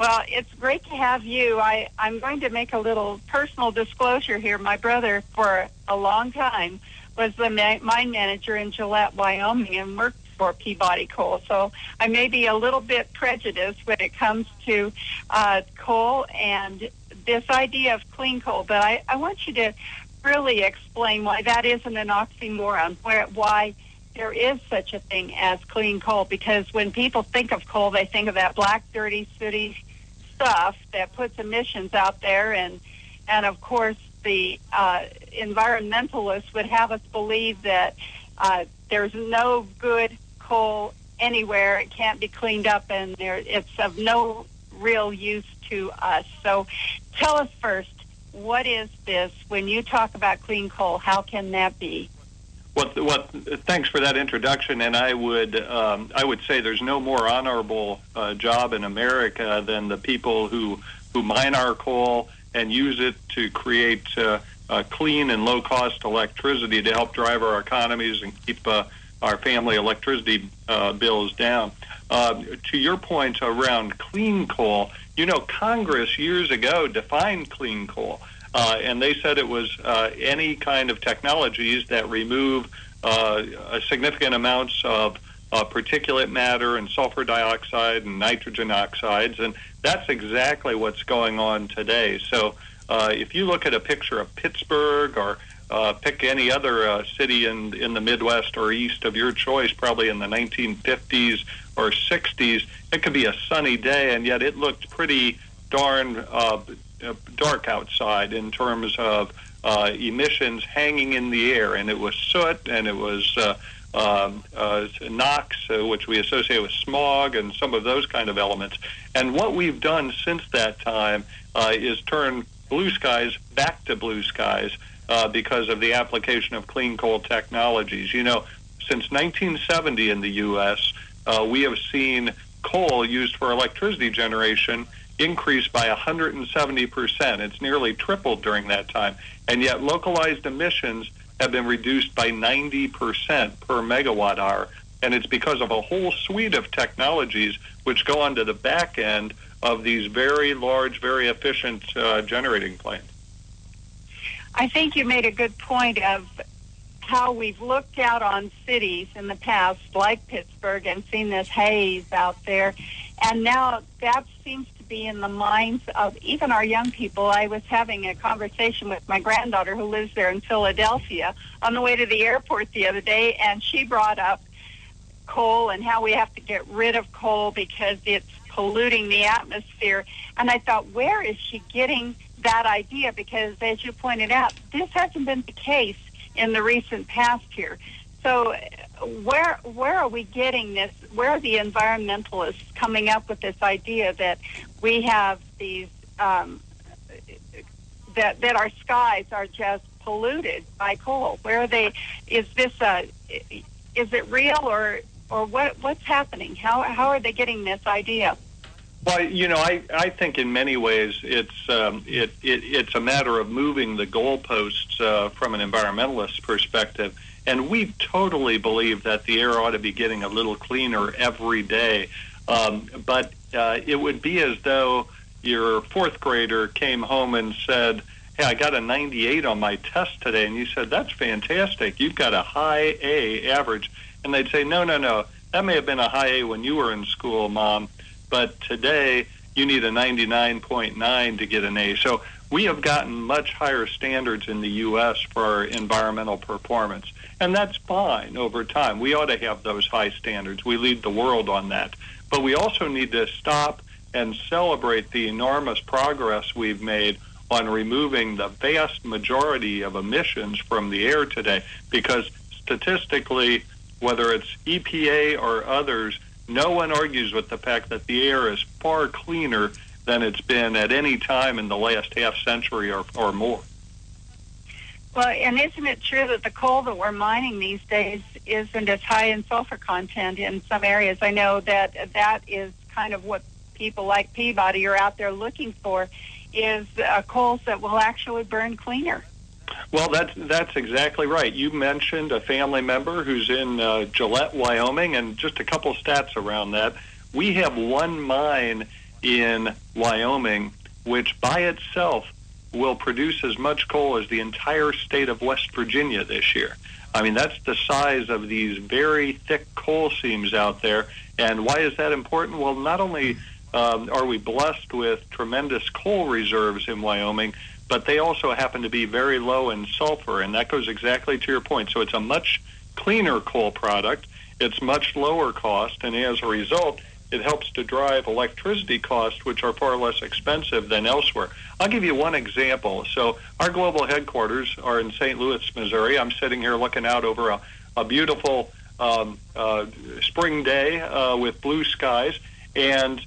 Well, it's great to have you. I'm going to make a little personal disclosure here. My brother, for a long time, was the mine manager in Gillette, Wyoming, and worked for Peabody Coal. So I may be a little bit prejudiced when it comes to coal and this idea of clean coal. But I want you to really explain why that isn't an oxymoron, why there is such a thing as clean coal. Because when people think of coal, they think of that black, dirty, sooty stuff that puts emissions out there. And of course, the environmentalists would have us believe that there's no good coal anywhere. It can't be cleaned up, and it's of no real use to us. So tell us first, what is this? When you talk about clean coal, how can that be? Well, thanks for that introduction. And I would say there's no more honorable job in America than the people who mine our coal and use it to create clean and low-cost electricity to help drive our economies and keep our family electricity bills down. To your point around clean coal, Congress years ago defined clean coal, and they said it was any kind of technologies that remove significant amounts of particulate matter and sulfur dioxide and nitrogen oxides, and that's exactly what's going on today. So if you look at a picture of Pittsburgh or pick any other city in the Midwest or east of your choice, probably in the 1950s or 60s, it could be a sunny day, and yet it looked pretty darn dark outside in terms of emissions hanging in the air, and it was soot, and it was NOx, which we associate with smog and some of those kind of elements. And what we've done since that time is turn blue skies back to blue skies because of the application of clean coal technologies. Since 1970 in the U.S., we have seen coal used for electricity generation increase by 170%. It's nearly tripled during that time. And yet localized emissions have been reduced by 90% per megawatt hour. And it's because of a whole suite of technologies which go onto the back end of these very large, very efficient generating plants. I think you made a good point of how we've looked out on cities in the past, like Pittsburgh, and seen this haze out there. And now that seems to be in the minds of even our young people. I was having a conversation with my granddaughter who lives there in Philadelphia on the way to the airport the other day, and she brought up coal and how we have to get rid of coal because it's polluting the atmosphere. And I thought, where is she getting that idea? Because as you pointed out, this hasn't been the case in the recent past here. So where are we getting this? Where are the environmentalists coming up with this idea that we have these that our skies are just polluted by coal? Where are they? Is this is it real or what's happening? How are they getting this idea? Well, I think in many ways it's a matter of moving the goalposts from an environmentalist perspective. And we totally believe that the air ought to be getting a little cleaner every day. But it would be as though your fourth grader came home and said, "Hey, I got a 98 on my test today." And you said, "That's fantastic. You've got a high A average." And they'd say, No. That may have been a high A when you were in school, Mom. But today you need a 99.9 to get an A. So we have gotten much higher standards in the U.S. for our environmental performance. And that's fine over time. We ought to have those high standards. We lead the world on that. But we also need to stop and celebrate the enormous progress we've made on removing the vast majority of emissions from the air today. Because statistically, whether it's EPA or others, no one argues with the fact that the air is far cleaner than it's been at any time in the last half century or more. Well, and isn't it true that the coal that we're mining these days isn't as high in sulfur content in some areas? I know that is kind of what people like Peabody are out there looking for, is coals that will actually burn cleaner. Well, that's exactly right. You mentioned a family member who's in Gillette, Wyoming, and just a couple stats around that. We have one mine in Wyoming which by itself will produce as much coal as the entire state of West Virginia this year. I mean, that's the size of these very thick coal seams out there. And why is that important? Well, not only are we blessed with tremendous coal reserves in Wyoming, but they also happen to be very low in sulfur, and that goes exactly to your point. So it's a much cleaner coal product. It's much lower cost, and as a result, it helps to drive electricity costs, which are far less expensive than elsewhere. I'll give you one example. So our global headquarters are in St. Louis, Missouri. I'm sitting here looking out over a beautiful spring day with blue skies, and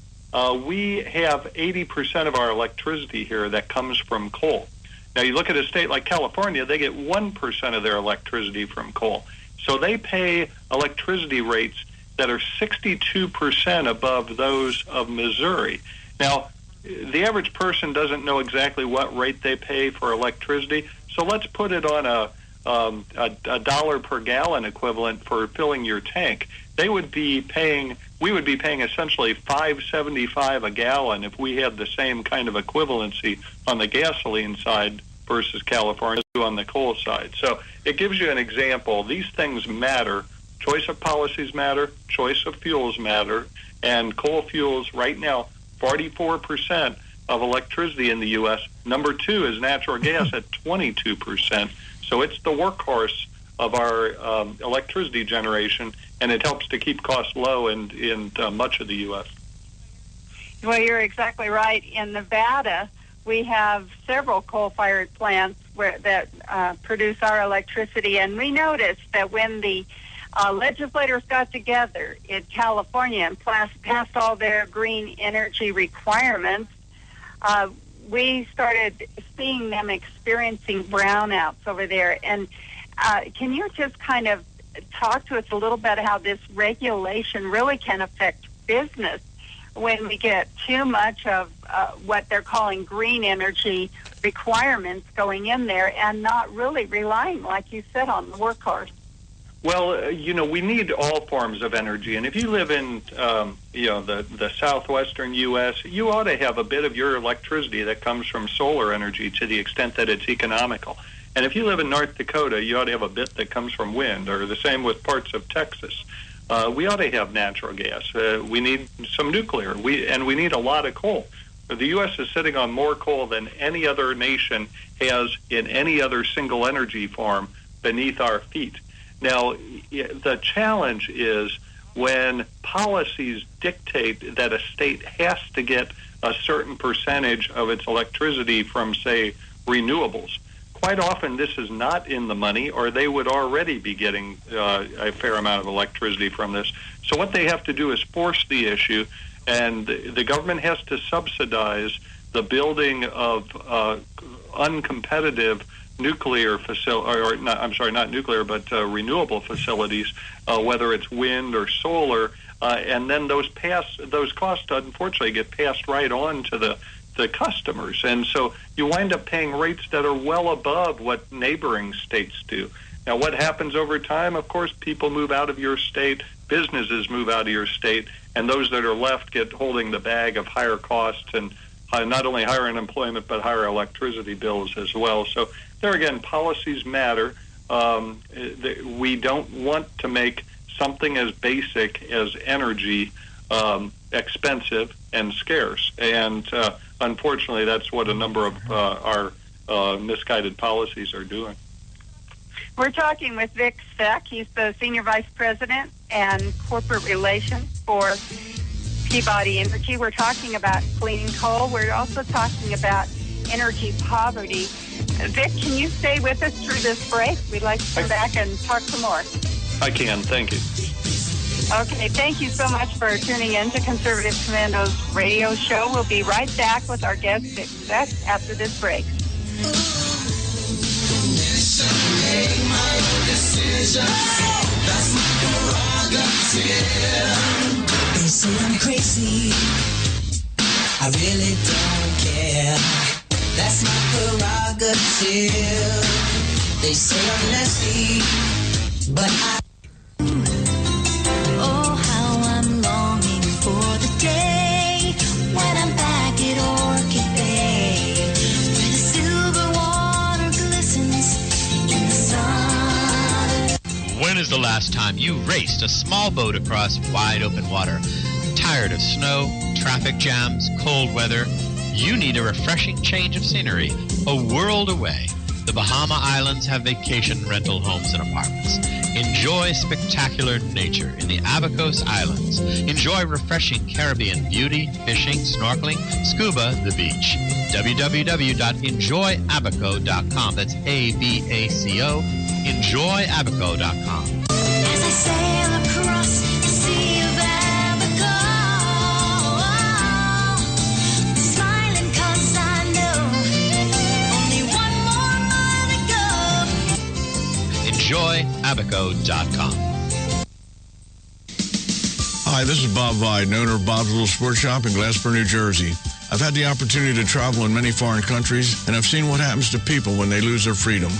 we have 80% of our electricity here that comes from coal. Now, you look at a state like California, they get 1% of their electricity from coal. So they pay electricity rates that are 62% above those of Missouri. Now, the average person doesn't know exactly what rate they pay for electricity, so let's put it on a dollar per gallon equivalent for filling your tank. We would be paying essentially $5.75 a gallon if we had the same kind of equivalency on the gasoline side versus California on the coal side. So it gives you an example. These things matter. Choice of policies matter. Choice of fuels matter. And coal fuels right now, 44% of electricity in the U.S. Number two is natural gas at 22%. So it's the workhorse of our electricity generation, and it helps to keep costs low in much of the U.S. Well, you're exactly right. In Nevada, we have several coal-fired plants that produce our electricity, and we noticed that when the legislators got together in California and passed all their green energy requirements, we started seeing them experiencing brownouts over there. And can you just kind of talk to us a little bit how this regulation really can affect business when we get too much of what they're calling green energy requirements going in there and not really relying, like you said, on the workhorse? Well, we need all forms of energy. And if you live in, the southwestern U.S., you ought to have a bit of your electricity that comes from solar energy to the extent that it's economical. And if you live in North Dakota, you ought to have a bit that comes from wind, or the same with parts of Texas. We ought to have natural gas. We need some nuclear. We need a lot of coal. The U.S. is sitting on more coal than any other nation has in any other single energy form beneath our feet. Now, the challenge is when policies dictate that a state has to get a certain percentage of its electricity from, say, renewables. quite often this is not in the money, or they would already be getting a fair amount of electricity from this. So what they have to do is force the issue, and the government has to subsidize the building of uncompetitive nuclear not nuclear, but renewable facilities, whether it's wind or solar, and then those costs unfortunately get passed right on to the customers, and so you wind up paying rates that are well above what neighboring states do. Now, what happens over time? Of course, people move out of your state, businesses move out of your state, and those that are left get holding the bag of higher costs and not only higher unemployment but higher electricity bills as well. So there again, policies matter. We don't want to make something as basic as energy expensive and scarce, and unfortunately, that's what a number of our misguided policies are doing. We're talking with Vic Speck. He's the Senior Vice President and Corporate Relations for Peabody Energy. We're talking about clean coal. We're also talking about energy poverty. Vic, can you stay with us through this break? We'd like to come back and talk some more. I can. Thank you. Okay, thank you so much for tuning in to Conservative Commandos radio show. We'll be right back with our guest, Vic Speck, after this break. They say I'm crazy, I really don't care. That's my prerogative. They say I'm nasty, but Oh, how I'm longing for the day when I'm back at Orchid Bay, where the silver water glistens in the sun. When is the last time you raced a small boat across wide open water? Tired of snow, traffic jams, cold weather? You need a refreshing change of scenery, a world away. The Bahama Islands have vacation rental homes and apartments. Enjoy spectacular nature in the Abacos Islands. Enjoy refreshing Caribbean beauty, fishing, snorkeling, scuba, the beach. www.enjoyabaco.com. That's ABACO. Enjoyabaco.com. As I sail across the sea of Abaco, smiling 'cause I know only one more mile to go. Enjoyabaco.com. Hi, this is Bob Viden, owner of Bob's Little Sports Shop in Glasper, New Jersey. I've had the opportunity to travel in many foreign countries, and I've seen what happens to people when they lose their freedom.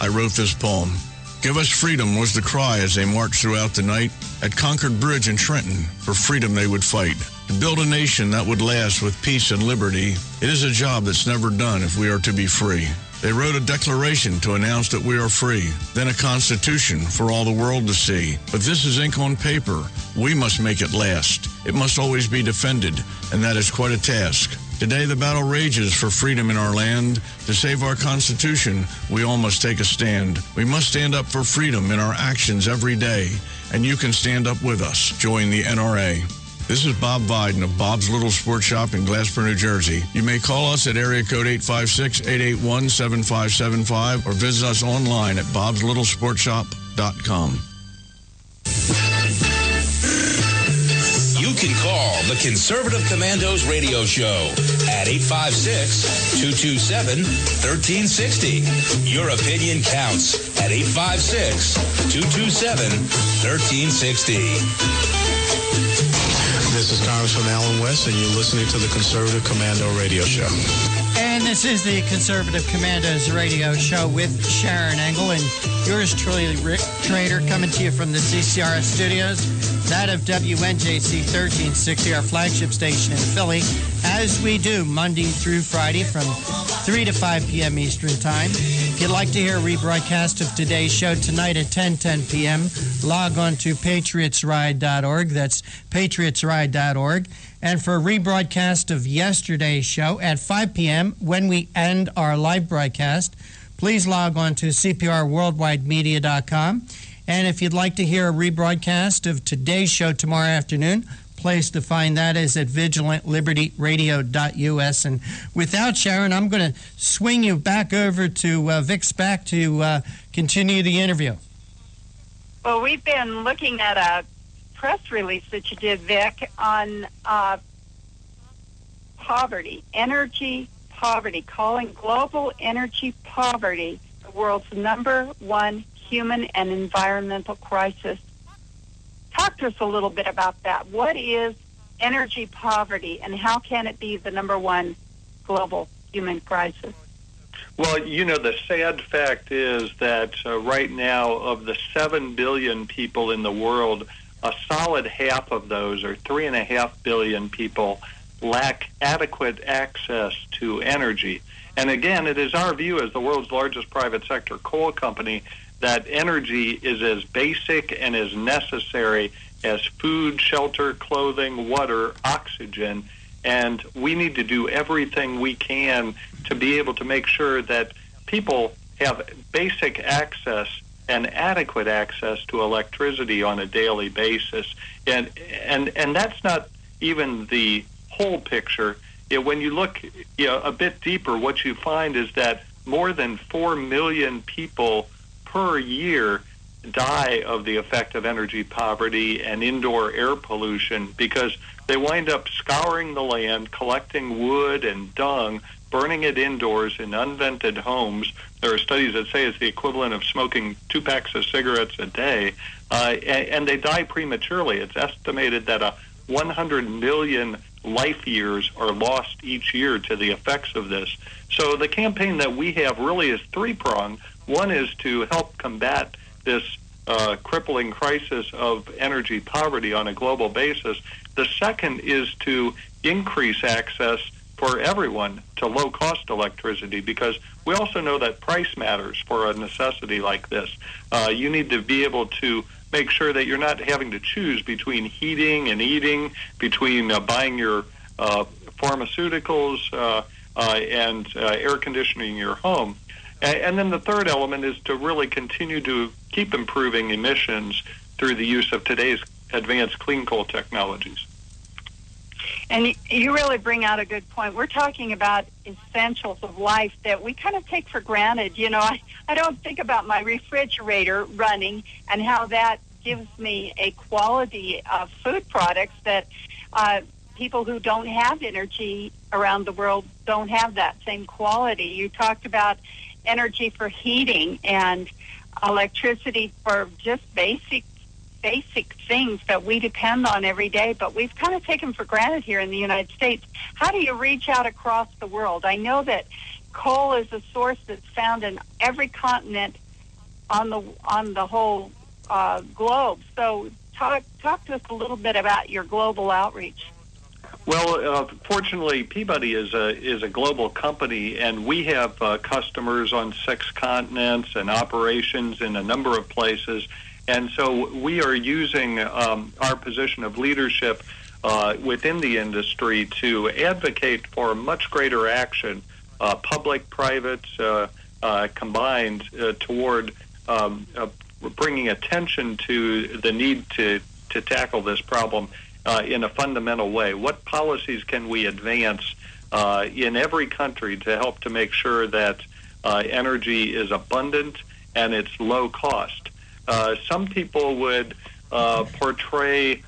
I wrote this poem. Give us freedom was the cry as they marched throughout the night. At Concord Bridge in Trenton, for freedom they would fight. To build a nation that would last with peace and liberty, it is a job that's never done if we are to be free. They wrote a declaration to announce that we are free, then a constitution for all the world to see. But this is ink on paper. We must make it last. It must always be defended, and that is quite a task. Today, the battle rages for freedom in our land. To save our Constitution, we all must take a stand. We must stand up for freedom in our actions every day, and you can stand up with us. Join the NRA. This is Bob Viden of Bob's Little Sports Shop in Glasper, New Jersey. You may call us at area code 856-881-7575 or visit us online at bobslittle.sportshop.com. You can call the Conservative Commandos radio show at 856-227-1360. Your opinion counts at 856-227-1360. This is Congressman Alan West, and you're listening to the Conservative Commando Radio Show. And this is the Conservative Commandos radio show with Sharon Engel and yours truly, Rick Trader, coming to you from the CCRS studios, that of WNJC 1360, our flagship station in Philly, as we do Monday through Friday from 3 to 5 p.m. Eastern Time. If you'd like to hear a rebroadcast of today's show tonight at 10 p.m., log on to patriotsride.org. That's patriotsride.org. And for a rebroadcast of yesterday's show at 5 p.m., when we end our live broadcast, please log on to CPRWorldwideMedia.com. And if you'd like to hear a rebroadcast of today's show tomorrow afternoon, place to find that is at vigilantlibertyradio.us. And with that, Sharon, I'm going to swing you back over to Vic Speck to continue the interview. Well, we've been looking at a press release that you did, Vic, on poverty, energy poverty, calling global energy poverty the world's #1 human and environmental crisis. Talk to us a little bit about that. What is energy poverty, and how can it be the #1 global human crisis? Well, the sad fact is that right now, of the 7 billion people in the world, a solid half of those, or 3.5 billion people, lack adequate access to energy. And again, it is our view as the world's largest private sector coal company that energy is as basic and as necessary as food, shelter, clothing, water, oxygen, and we need to do everything we can to be able to make sure that people have basic access and adequate access to electricity on a daily basis. And that's not even the whole picture. When you look a bit deeper, what you find is that more than 4 million people per year die of the effect of energy poverty and indoor air pollution because they wind up scouring the land, collecting wood and dung, burning it indoors in unvented homes. There are studies that say it's the equivalent of smoking 2 packs of cigarettes a day, and they die prematurely. It's estimated that 100 million life years are lost each year to the effects of this. So the campaign that we have really is three-pronged. One is to help combat this crippling crisis of energy poverty on a global basis. The second is to increase access for everyone to low-cost electricity, because we also know that price matters for a necessity like this. You need to be able to make sure that you're not having to choose between heating and eating, between buying your pharmaceuticals and air conditioning your home. And then the third element is to really continue to keep improving emissions through the use of today's advanced clean coal technologies. And you really bring out a good point. We're talking about essentials of life that we kind of take for granted. I don't think about my refrigerator running and how that gives me a quality of food products that people who don't have energy around the world don't have that same quality. You talked about energy for heating and electricity for just basic things that we depend on every day, but we've kind of taken for granted here in the United States. How do you reach out across the world? I know that coal is a source that's found in every continent on the whole globe. So talk to us a little bit about your global outreach. Well, fortunately, Peabody is a global company, and we have customers on 6 continents and operations in a number of places. And so we are using our position of leadership within the industry to advocate for much greater action, public, private, combined, toward bringing attention to the need to tackle this problem in a fundamental way. What policies can we advance in every country to help to make sure that energy is abundant and it's low cost? Some people would portray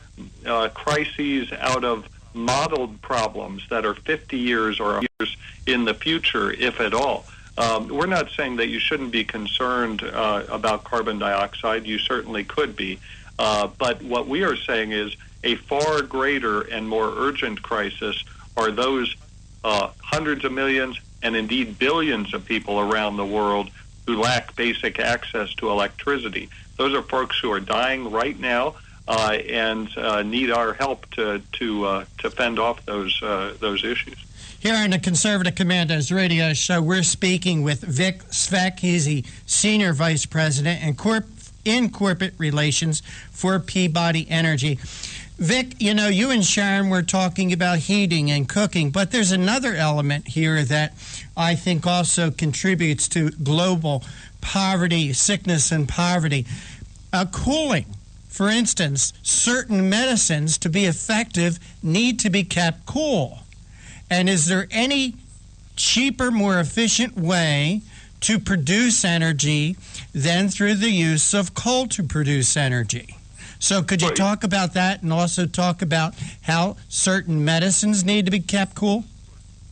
crises out of modeled problems that are 50 years or years in the future, if at all. We're not saying that you shouldn't be concerned about carbon dioxide. You certainly could be. But what we are saying is a far greater and more urgent crisis are those hundreds of millions and indeed billions of people around the world who lack basic access to electricity. Those are folks who are dying right now and need our help to fend off those issues. Here on the Conservative Commandos Radio Show, we're speaking with Vic Speck. He's the Senior Vice President in Corporate Relations for Peabody Energy. Vic, you and Sharon were talking about heating and cooking, but there's another element here that I think also contributes to global poverty, sickness and poverty. Cooling. for instance, certain medicines to be effective need to be kept cool. And is there any cheaper, more efficient way to produce energy than through the use of coal to produce energy? So could you talk about that and also talk about how certain medicines need to be kept cool?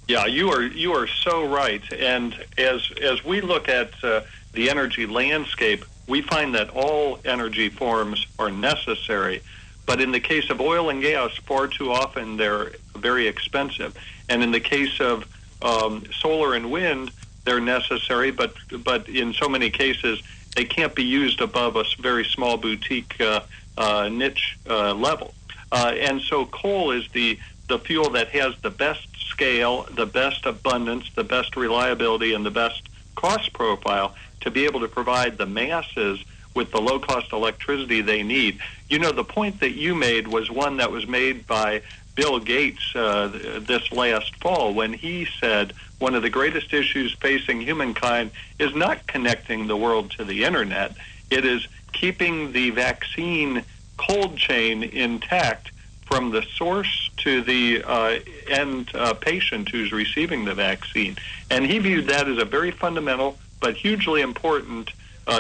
Yeah, you are so right. And as we look at the energy landscape, we find that all energy forms are necessary. But in the case of oil and gas, far too often they're very expensive. And in the case of solar and wind, they're necessary, but in so many cases, they can't be used above a very small boutique niche level. And so coal is the fuel that has the best scale, the best abundance, the best reliability, and the best cost profile to be able to provide the masses with the low-cost electricity they need. You know, the point that you made was one that was made by Bill Gates this last fall when he said one of the greatest issues facing humankind is not connecting the world to the internet. It is keeping the vaccine cold chain intact from the source to the end patient who's receiving the vaccine. And he viewed that as a very fundamental but hugely important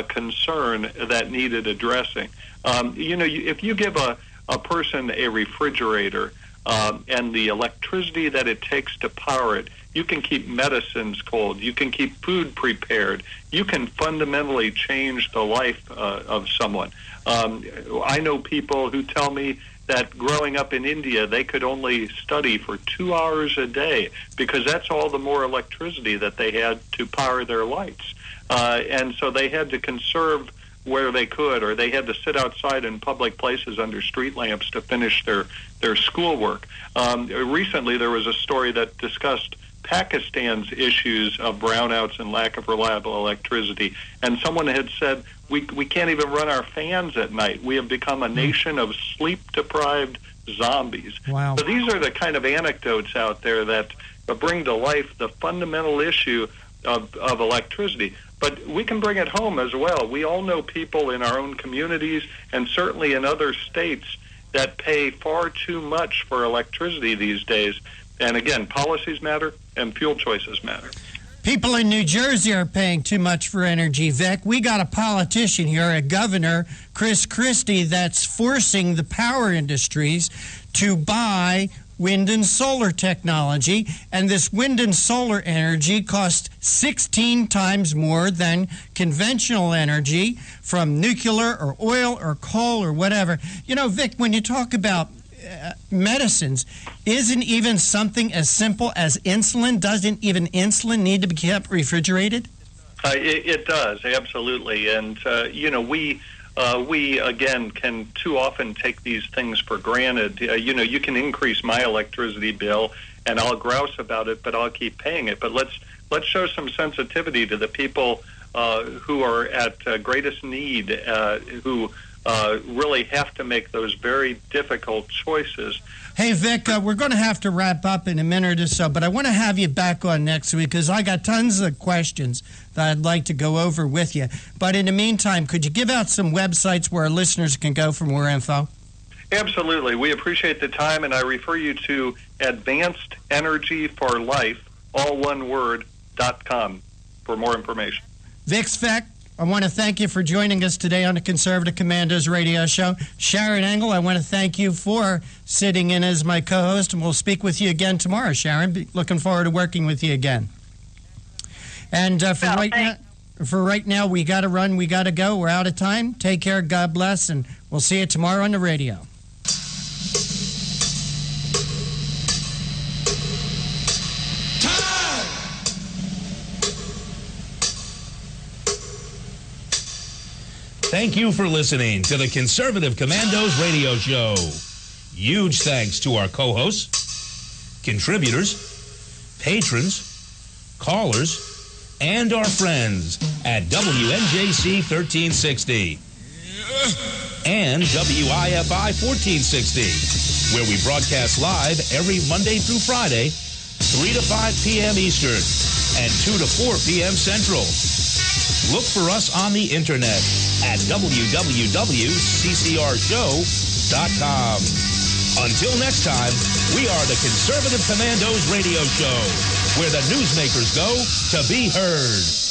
concern that needed addressing. If you give a person a refrigerator and the electricity that it takes to power it, you can keep medicines cold. You can keep food prepared. You can fundamentally change the life of someone. I know people who tell me that growing up in India, they could only study for 2 hours a day because that's all the more electricity that they had to power their lights. And so they had to conserve where they could, or they had to sit outside in public places under street lamps to finish their schoolwork. Recently, there was a story that discussed Pakistan's issues of brownouts and lack of reliable electricity. And someone had said, we can't even run our fans at night. We have become a nation of sleep-deprived zombies. Wow. So these are the kind of anecdotes out there that bring to life the fundamental issue of electricity. But we can bring it home as well. We all know people in our own communities and certainly in other states that pay far too much for electricity these days. And again, policies matter and fuel choices matter. People in New Jersey are paying too much for energy, Vic. We got a politician here, a governor, Chris Christie, that's forcing the power industries to buy wind and solar technology, and this wind and solar energy costs 16 times more than conventional energy from nuclear or oil or coal or whatever. You know, Vic, when you talk about medicines, isn't even something as simple as insulin, doesn't even insulin need to be kept refrigerated? It does, absolutely. And, we, again, can too often take these things for granted. You can increase my electricity bill, and I'll grouse about it, but I'll keep paying it. But let's show some sensitivity to the people who are at greatest need, who really have to make those very difficult choices. Hey, Vic, we're going to have to wrap up in a minute or so, but I want to have you back on next week because I got tons of questions that I'd like to go over with you. But in the meantime, could you give out some websites where our listeners can go for more info? Absolutely. We appreciate the time, and I refer you to Advanced Energy for Life, all one word, .com for more information. Vic Speck, I want to thank you for joining us today on the Conservative Commandos radio show. Sharon Engel, I want to thank you for sitting in as my co-host, and we'll speak with you again tomorrow, Sharon. Looking forward to working with you again. And for right now, we got to run, we got to go. We're out of time. Take care, God bless, and we'll see you tomorrow on the radio. Thank you for listening to the Conservative Commandos radio show. Huge thanks to our co-hosts, contributors, patrons, callers, and our friends at WNJC 1360 and WIFI 1460, where we broadcast live every Monday through Friday, 3 to 5 p.m. Eastern and 2 to 4 p.m. Central. look for us on the internet at www.ccrshow.com. Until next time, we are the Conservative Commandos Radio Show, where the newsmakers go to be heard.